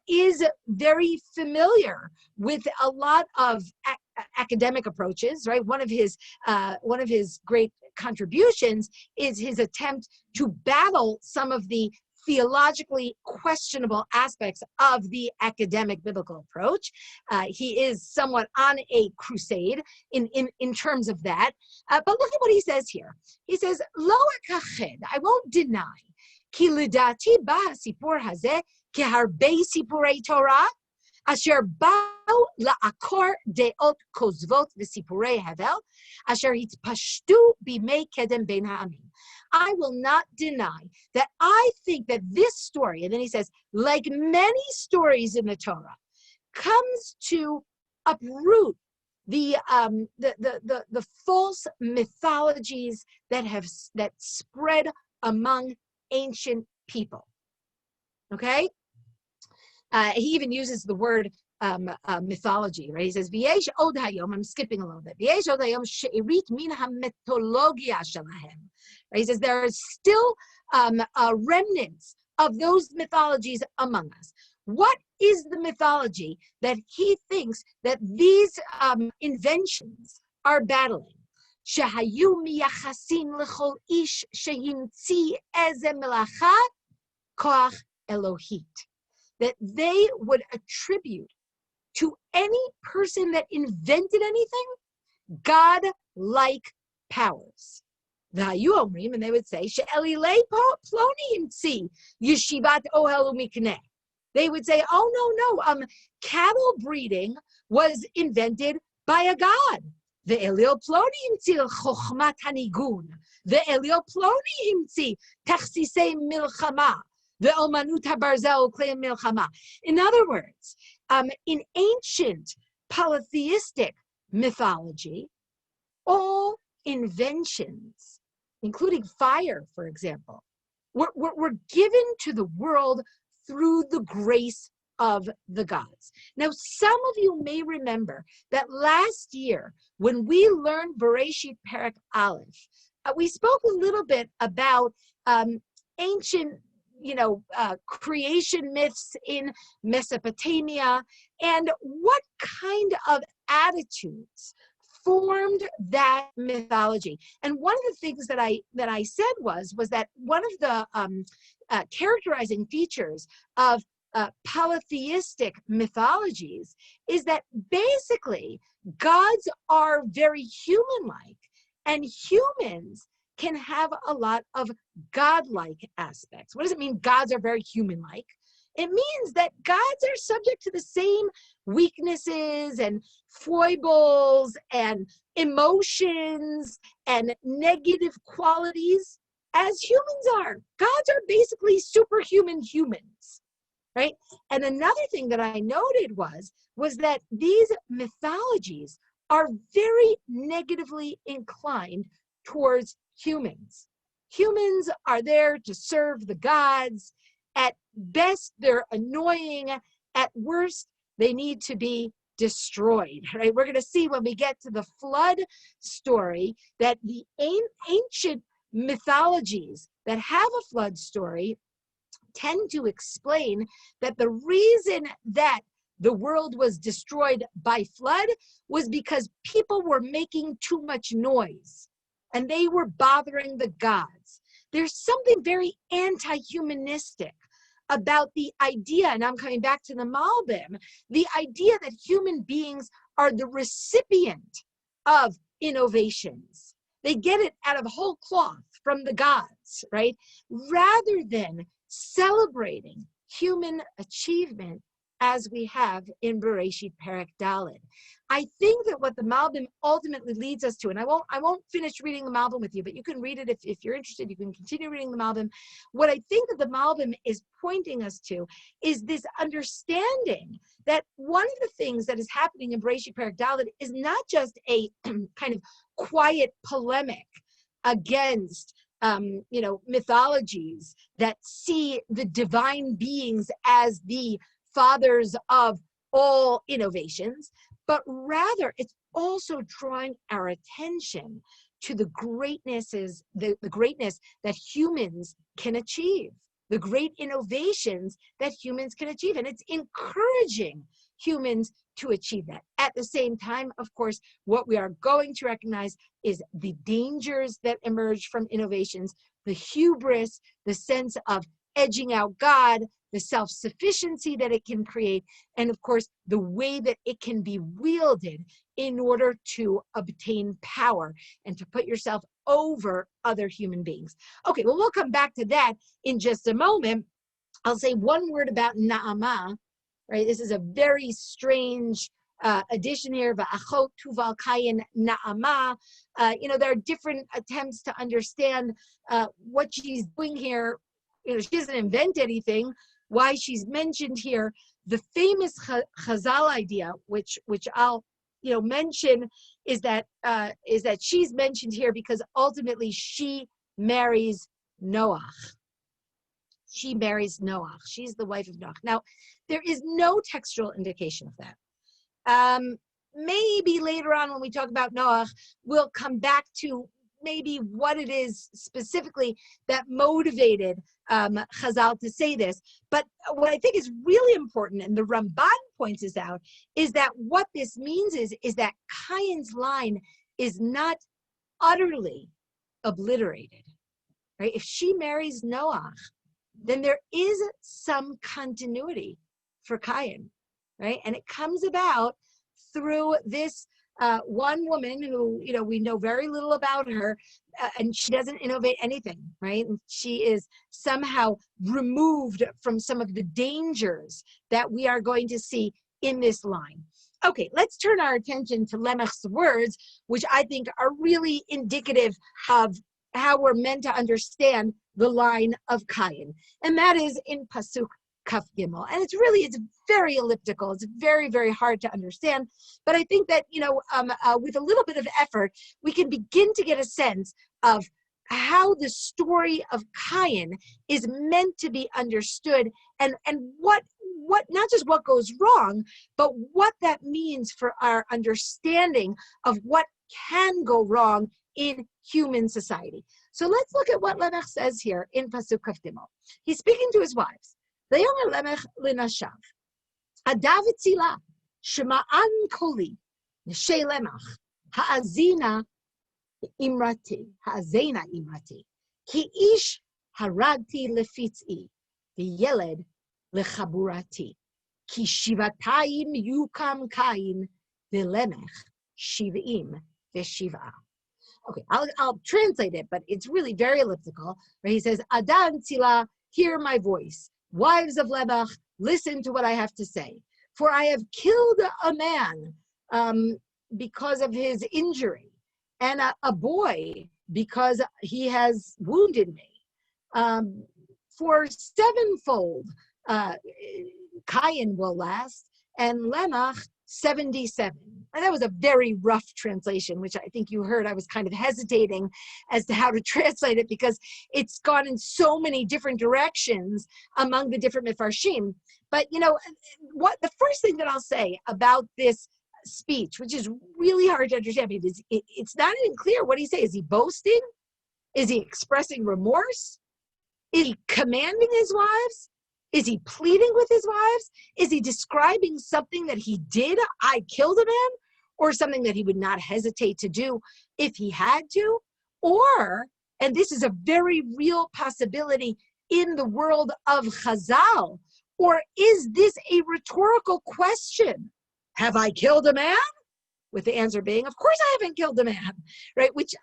is very familiar with a lot of academic approaches, right? One of his great contributions is his attempt to battle some of the theologically questionable aspects of the academic biblical approach. He is somewhat on a crusade in terms of that. But look at what he says here. He says, Lo akached, I won't deny, ki lidati ba sipur hazeh ki harbe sipurei Torah, asher ba'u la'akor deot kozvot v'sipurei havel, asher hitpashtu bimei kedem bein ha'amim. I will not deny that I think that this story, and then he says, like many stories in the Torah, comes to uproot the false mythologies that spread among ancient people. Okay? He even uses the word mythology, right? He says, "V'yesh od hayom." I'm skipping a little bit. "V'yesh od hayom she'erit min hametologia shelahem." Right? He says there are still remnants of those mythologies among us. What is the mythology that he thinks that these inventions are battling? Shehayu miyachasin lechol ish shehimtzi eze melacha koach Elohit. That they would attribute to any person that invented anything God-like powers. And they would say, they would say, oh no, cattle breeding was invented by a god. The Elio Ploni himtzi chokhmat hanigun. The Elio Ploni himtzi tachsisei milchama. The Omanut habarzel klei milchama. In other words, in ancient polytheistic mythology, all inventions, including fire, for example, were given to the world through the grace of the gods. Now, some of you may remember that last year, when we learned Bereishit Perek Aleph, we spoke a little bit about ancient, creation myths in Mesopotamia, and what kind of attitudes formed that mythology. And one of the things that I said was that one of the characterizing features of polytheistic mythologies is that basically gods are very human-like, and humans can have a lot of godlike aspects. What does it mean gods are very human-like? It means that gods are subject to the same weaknesses and foibles and emotions and negative qualities as humans are. Gods are basically superhuman humans, right? And another thing that I noted was that these mythologies are very negatively inclined towards humans. Humans are there to serve the gods. At best, they're annoying. At worst, they need to be destroyed, right? We're going to see when we get to the flood story that the ancient mythologies that have a flood story tend to explain that the reason that the world was destroyed by flood was because people were making too much noise and they were bothering the gods. There's something very anti-humanistic about the idea, and I'm coming back to the Malbim, the idea that human beings are the recipient of innovations. They get it out of whole cloth from the gods, right? Rather than celebrating human achievement as we have in Bereishit Perek Daled. I think that what the Malbim ultimately leads us to, and I won't finish reading the Malbim with you, but you can read it if you're interested. You can continue reading the Malbim. What I think that the Malbim is pointing us to is this understanding that one of the things that is happening in Bereishit Perek Daled is not just a kind of quiet polemic against mythologies that see the divine beings as the fathers of all innovations, but rather it's also drawing our attention to the greatness that humans can achieve, the great innovations that humans can achieve, and it's encouraging humans to achieve that. At the same time, of course, what we are going to recognize is the dangers that emerge from innovations, the hubris, the sense of edging out God, the self-sufficiency that it can create, and of course, the way that it can be wielded in order to obtain power and to put yourself over other human beings. Okay, well, we'll come back to that in just a moment. I'll say one word about Na'amah, right? This is a very strange addition here, Va'achot Tuval Kayin Na'amah. There are different attempts to understand what she's doing here. She doesn't invent anything. Why she's mentioned here, the famous Chazal idea, which I'll mention, is that she's mentioned here because ultimately she marries Noach. She marries Noach. She's the wife of Noach. Now, there is no textual indication of that. Maybe later on when we talk about Noach, we'll come back to maybe what it is specifically that motivated Chazal to say this. But what I think is really important, and the Ramban points this out, is that what this means is that Cain's line is not utterly obliterated, right? If she marries Noach, then there is some continuity for Cain, right? And it comes about through this one woman who, we know very little about her, and she doesn't innovate anything, right? And she is somehow removed from some of the dangers that we are going to see in this line. Okay, let's turn our attention to Lemech's words, which I think are really indicative of how we're meant to understand the line of Cain. And that is in Pasuk Kaf Gimel. And it's very elliptical. It's very, very hard to understand. But I think that, with a little bit of effort, we can begin to get a sense of how the story of Cain is meant to be understood, and what not just what goes wrong, but what that means for our understanding of what can go wrong in human society. So let's look at what Lemech says here in Pasuk Kaf Gimel. He's speaking to his wives. Vayomer Lemech linashav, Adav etzila, shema'an koli, neshe Lemech, ha'azina imrati, ki ish haragti lefitz'i, v'yeled lechaburati, ki shivatayim yukam kain, v'lemech shiv'im v'shiv'a. Okay, I'll translate it, but it's really very elliptical, where he says, Adan Tzila, hear my voice. Wives of Lemech, listen to what I have to say. For I have killed a man because of his injury, and a boy because he has wounded me. For sevenfold, Cain will last, and Lemech 77. And that was a very rough translation, which I think you heard. I was kind of hesitating as to how to translate it because it's gone in so many different directions among the different Mefarshim. But what the first thing that I'll say about this speech, which is really hard to understand, because it's not even clear what he's saying. Is he boasting? Is he expressing remorse? Is he commanding his wives? Is he pleading with his wives? Is he describing something that he did? I killed a man? Or something that he would not hesitate to do if he had to? Or, and this is a very real possibility in the world of Chazal, or is this a rhetorical question? Have I killed a man? With the answer being, of course I haven't killed a man, right? Which,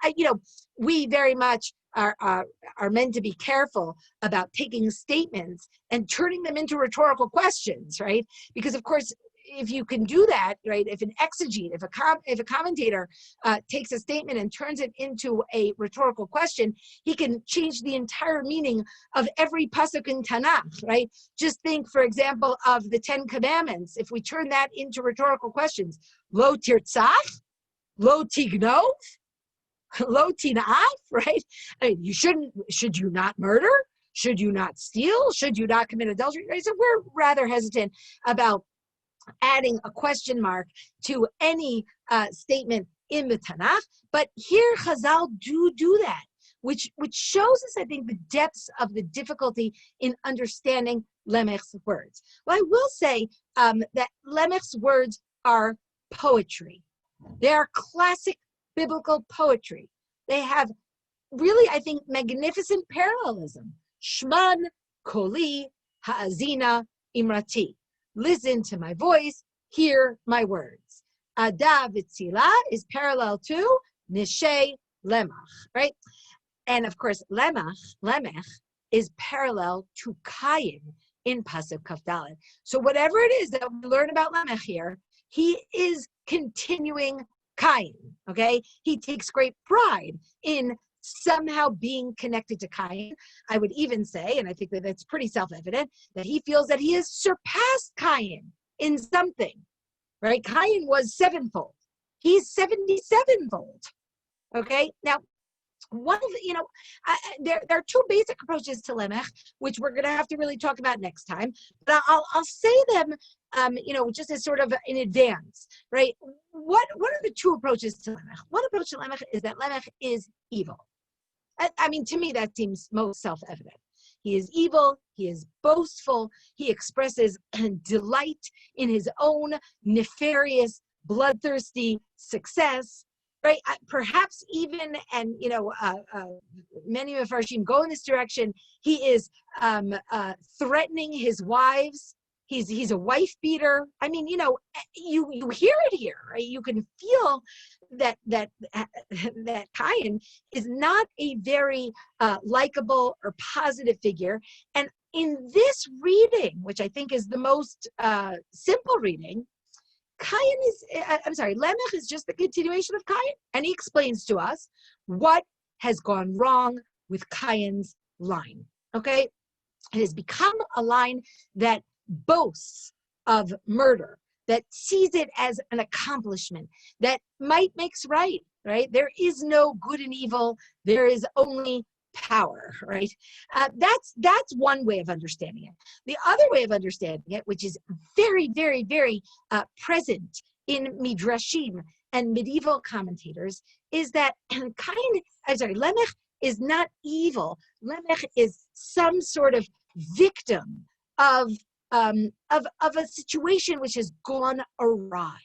we very much are meant to be careful about taking statements and turning them into rhetorical questions, right? Because of course, if you can do that, right? If an exegete, if a commentator takes a statement and turns it into a rhetorical question, he can change the entire meaning of every pasuk in Tanakh, right? Just think, for example, of the 10 Commandments. If we turn that into rhetorical questions, lo tirtzach, lo tignov, lo tinaf, right? I mean, should you not murder? Should you not steal? Should you not commit adultery? Right? So we're rather hesitant about adding a question mark to any statement in the Tanakh. But here Chazal do that, which shows us, I think, the depths of the difficulty in understanding Lemech's words. Well, I will say that Lemech's words are poetry. They are classic biblical poetry. They have really, I think, magnificent parallelism. Shman koli ha'azina imrati. Listen to my voice, hear my words. Ada v'tzila is parallel to Nishay Lemech, right? And of course, Lemech is parallel to Cain in Pasuk Kaf Daled. So whatever it is that we learn about Lemech here, he is continuing Cain, okay? He takes great pride in somehow being connected to Cain. I would even say, and I think that that's pretty self-evident, that he feels that he has surpassed Cain in something, right? Cain was sevenfold. He's 77-fold, okay? Now, one of the, there are two basic approaches to Lemech, which we're going to have to really talk about next time. But I'll say them, just as sort of in advance, right? What are the two approaches to Lemech? One approach to Lemech is that Lemech is evil. I mean, to me, that seems most self-evident. He is evil. He is boastful. He expresses delight in his own nefarious, bloodthirsty success. Right? Perhaps even, and many of Mefarshim go in this direction. He is threatening his wives. He's a wife beater. I mean, you hear it here, right? You can feel that Cain is not a very likable or positive figure. And in this reading, which I think is the most simple reading, Lemech is just the continuation of Cain, and he explains to us what has gone wrong with Cain's line, okay? It has become a line that boasts of murder, that sees it as an accomplishment, that might makes right? There is no good and evil, there is only power, right? That's one way of understanding it. The other way of understanding it, which is very, very, very present in Midrashim and medieval commentators, is that Lemech is not evil. Lemech is some sort of victim of a situation which has gone awry.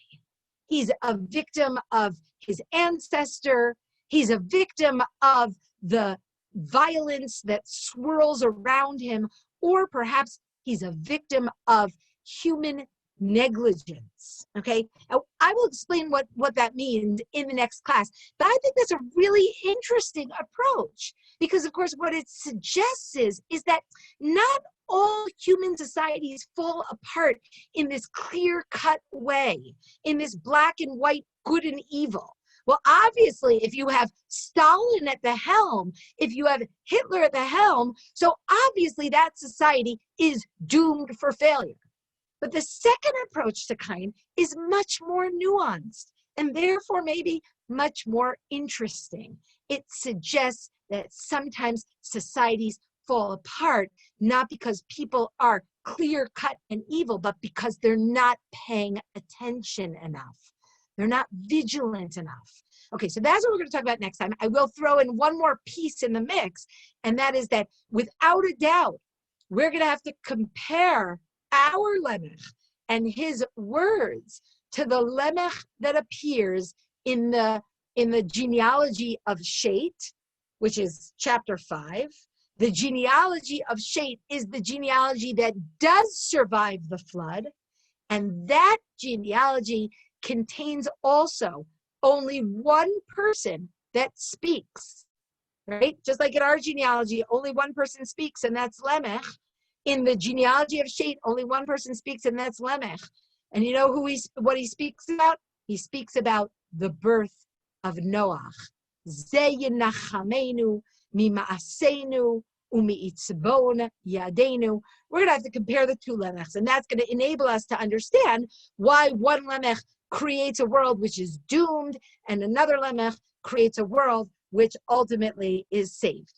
He's a victim of his ancestor. He's a victim of the violence that swirls around him, or perhaps he's a victim of human negligence. Okay, now, I will explain what that means in the next class, but I think that's a really interesting approach, because of course what it suggests is that not all human societies fall apart in this clear-cut way, in this black and white good and evil. Well, obviously, if you have Stalin at the helm, if you have Hitler at the helm, so obviously that society is doomed for failure. But the second approach to Cain is much more nuanced and therefore maybe much more interesting. It suggests that sometimes societies fall apart, not because people are clear-cut and evil, but because they're not paying attention enough. They're not vigilant enough. Okay, so that's what we're going to talk about next time. I will throw in one more piece in the mix, and that is that without a doubt, we're going to have to compare our Lemech and his words to the Lemech that appears in the genealogy of Shet, which is chapter 5. The genealogy of Shet is the genealogy that does survive the flood, and that genealogy contains also only one person that speaks, right? Just like in our genealogy, only one person speaks, and that's Lemech. In the genealogy of Shet, only one person speaks, and that's Lemech. And you know what he speaks about? He speaks about the birth of Noach. Ze yenachamenu mima'asenu umi'itzbon yadenu. We're going to have to compare the two Lemechs, and that's going to enable us to understand why one Lemech creates a world which is doomed, and another Lemech creates a world which ultimately is saved.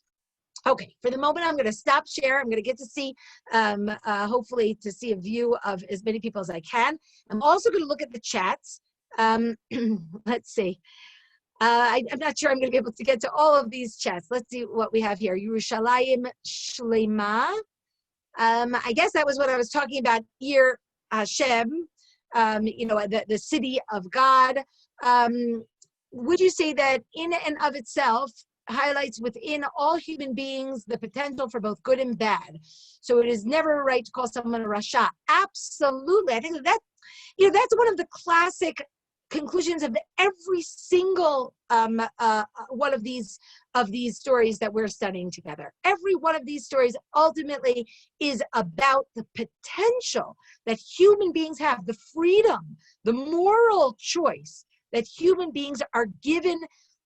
Okay, for the moment, I'm going to stop share. I'm going to get to see, hopefully, to see a view of as many people as I can. I'm also going to look at the chats. Let's see. I'm not sure I'm going to be able to get to all of these chats. Let's see what we have here. Yerushalayim Shlema. I guess that was what I was talking about. Ir Hashem, the city of God. Would you say that in and of itself highlights within all human beings the potential for both good and bad? So it is never right to call someone a rasha. Absolutely. I think that's one of the classic conclusions of every single one of these stories that we're studying together. Every one of these stories ultimately is about the potential that human beings have, the freedom, the moral choice that human beings are given,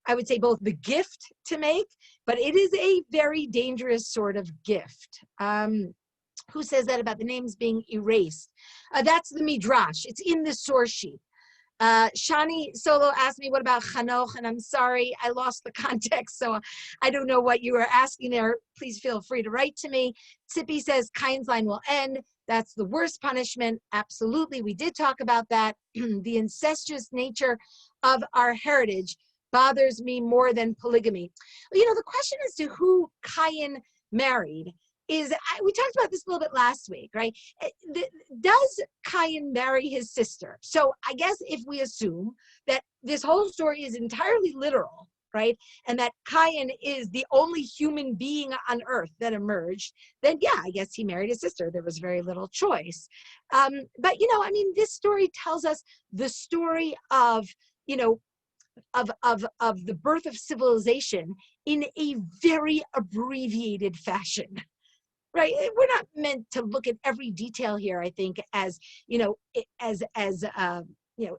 I would say, both the gift to make, but it is a very dangerous sort of gift. Who says that about the names being erased? That's the Midrash. It's in the source sheet. Shani Solo asked me, what about Chanoch? And I'm sorry, I lost the context, so I don't know what you were asking there. Please feel free to write to me. Tzippy says Cain's line will end. That's the worst punishment. Absolutely, we did talk about that. The incestuous nature of our heritage bothers me more than polygamy. The question as to who Cain married is, we talked about this a little bit last week, right? Does Cain marry his sister? So I guess if we assume that this whole story is entirely literal, right? And that Cain is the only human being on earth that emerged, then yeah, I guess he married his sister. There was very little choice. But this story tells us the story of the birth of civilization in a very abbreviated fashion. Right, we're not meant to look at every detail here, I think, as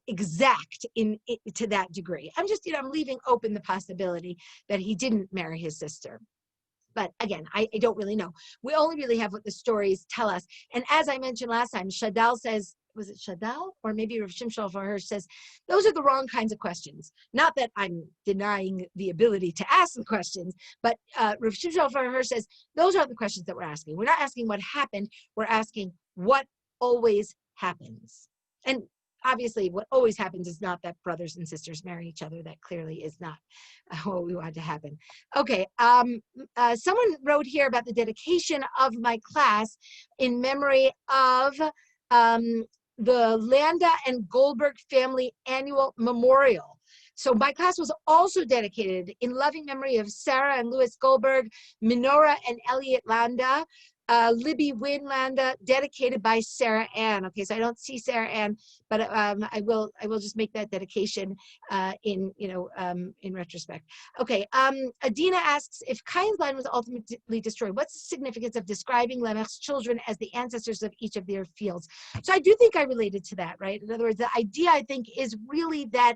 exact to that degree. I'm just, I'm leaving open the possibility that he didn't marry his sister. But again, I don't really know. We only really have what the stories tell us. And as I mentioned last time, Shadal says, was it Shadal? Or maybe Rav Shimshon Hirsch says, those are the wrong kinds of questions. Not that I'm denying the ability to ask the questions, but Rav Shimshon Hirsch says, those are the questions that we're asking. We're not asking what happened, we're asking what always happens. And obviously what always happens is not that brothers and sisters marry each other. That clearly is not what we want to happen. Okay, someone wrote here about the dedication of my class in memory of the Landa and Goldberg family annual memorial. So my class was also dedicated in loving memory of Sarah and Louis Goldberg, Minora and Elliot Landa, Libby Wynn Landa, dedicated by Sarah Ann. Okay, so I don't see Sarah Ann, but I will just make that dedication in retrospect. Okay, Adina asks, if Cain's line was ultimately destroyed, what's the significance of describing Lamech's children as the ancestors of each of their fields? So I do think I related to that, right? In other words, the idea I think is really that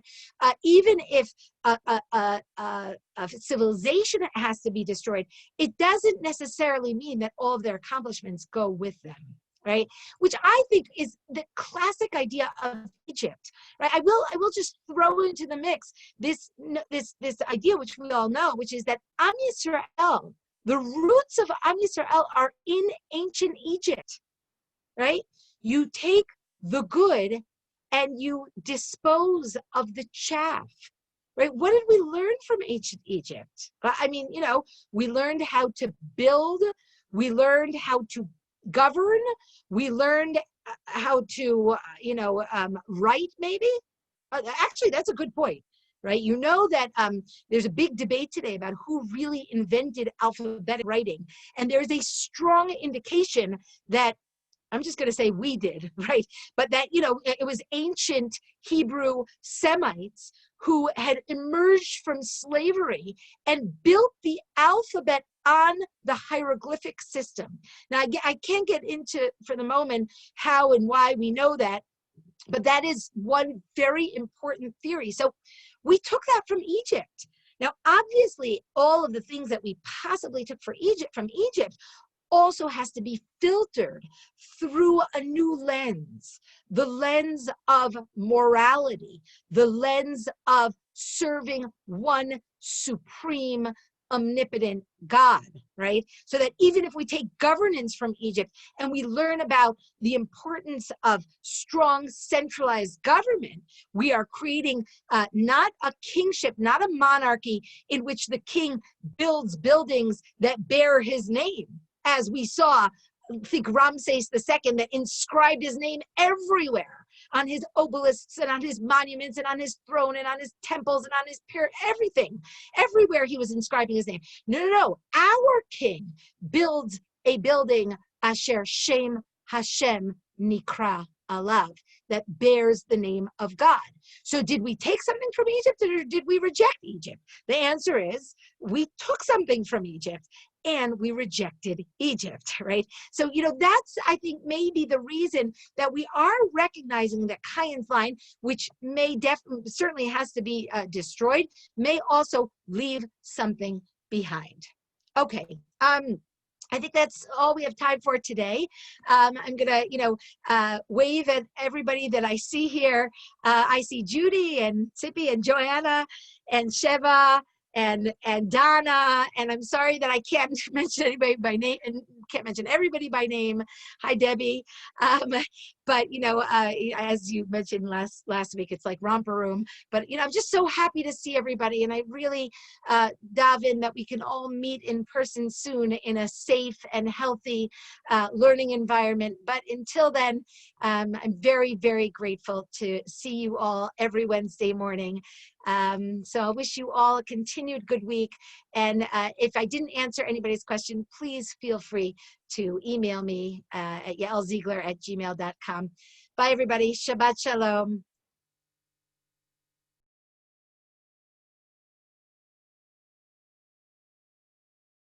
even if a civilization has to be destroyed, it doesn't necessarily mean that all of their accomplishments go with them, right? Which I think is the classic idea of Egypt, right? I will just throw into the mix this idea, which we all know, which is that Am Yisrael, the roots of Am Yisrael are in ancient Egypt, right? You take the good and you dispose of the chaff. Right? What did we learn from ancient Egypt? I mean, we learned how to build, we learned how to govern, we learned how to, write maybe. Actually, that's a good point, right? You know that there's a big debate today about who really invented alphabetic writing. And there's a strong indication that, I'm just going to say we did, right? But that, it was ancient Hebrew Semites who had emerged from slavery and built the alphabet on the hieroglyphic system. Now, I can't get into, for the moment, how and why we know that, but that is one very important theory. So we took that from Egypt. Now, obviously, all of the things that we possibly took from Egypt also has to be filtered through a new lens, the lens of morality, the lens of serving one supreme, omnipotent God, right? So that even if we take governance from Egypt and we learn about the importance of strong centralized government, we are creating not a kingship, not a monarchy in which the king builds buildings that bear his name, as we saw, I think Ramses II, that inscribed his name everywhere on his obelisks and on his monuments and on his throne and on his temples and on his pyramid, everything. Everywhere he was inscribing his name. No. Our king builds a building, Asher Shem Hashem Nikra Alav, that bears the name of God. So did we take something from Egypt or did we reject Egypt? The answer is we took something from Egypt and we rejected Egypt, right? So, that's, I think, maybe the reason that we are recognizing that Cain's line, which may certainly has to be destroyed, may also leave something behind. Okay. I think that's all we have time for today. I'm gonna, wave at everybody that I see here. I see Judy and Sippy and Joanna and Sheva and Donna, and I'm sorry that I can't mention anybody by name and can't mention everybody by name. Hi, Debbie. But as you mentioned last week, it's like romper room. But I'm just so happy to see everybody, and I really dive in that we can all meet in person soon in a safe and healthy learning environment. But until then, I'm very, very grateful to see you all every Wednesday morning. So I wish you all a continued good week. And if I didn't answer anybody's question, please feel free to email me at yaelziegler@gmail.com. Bye, everybody. Shabbat Shalom.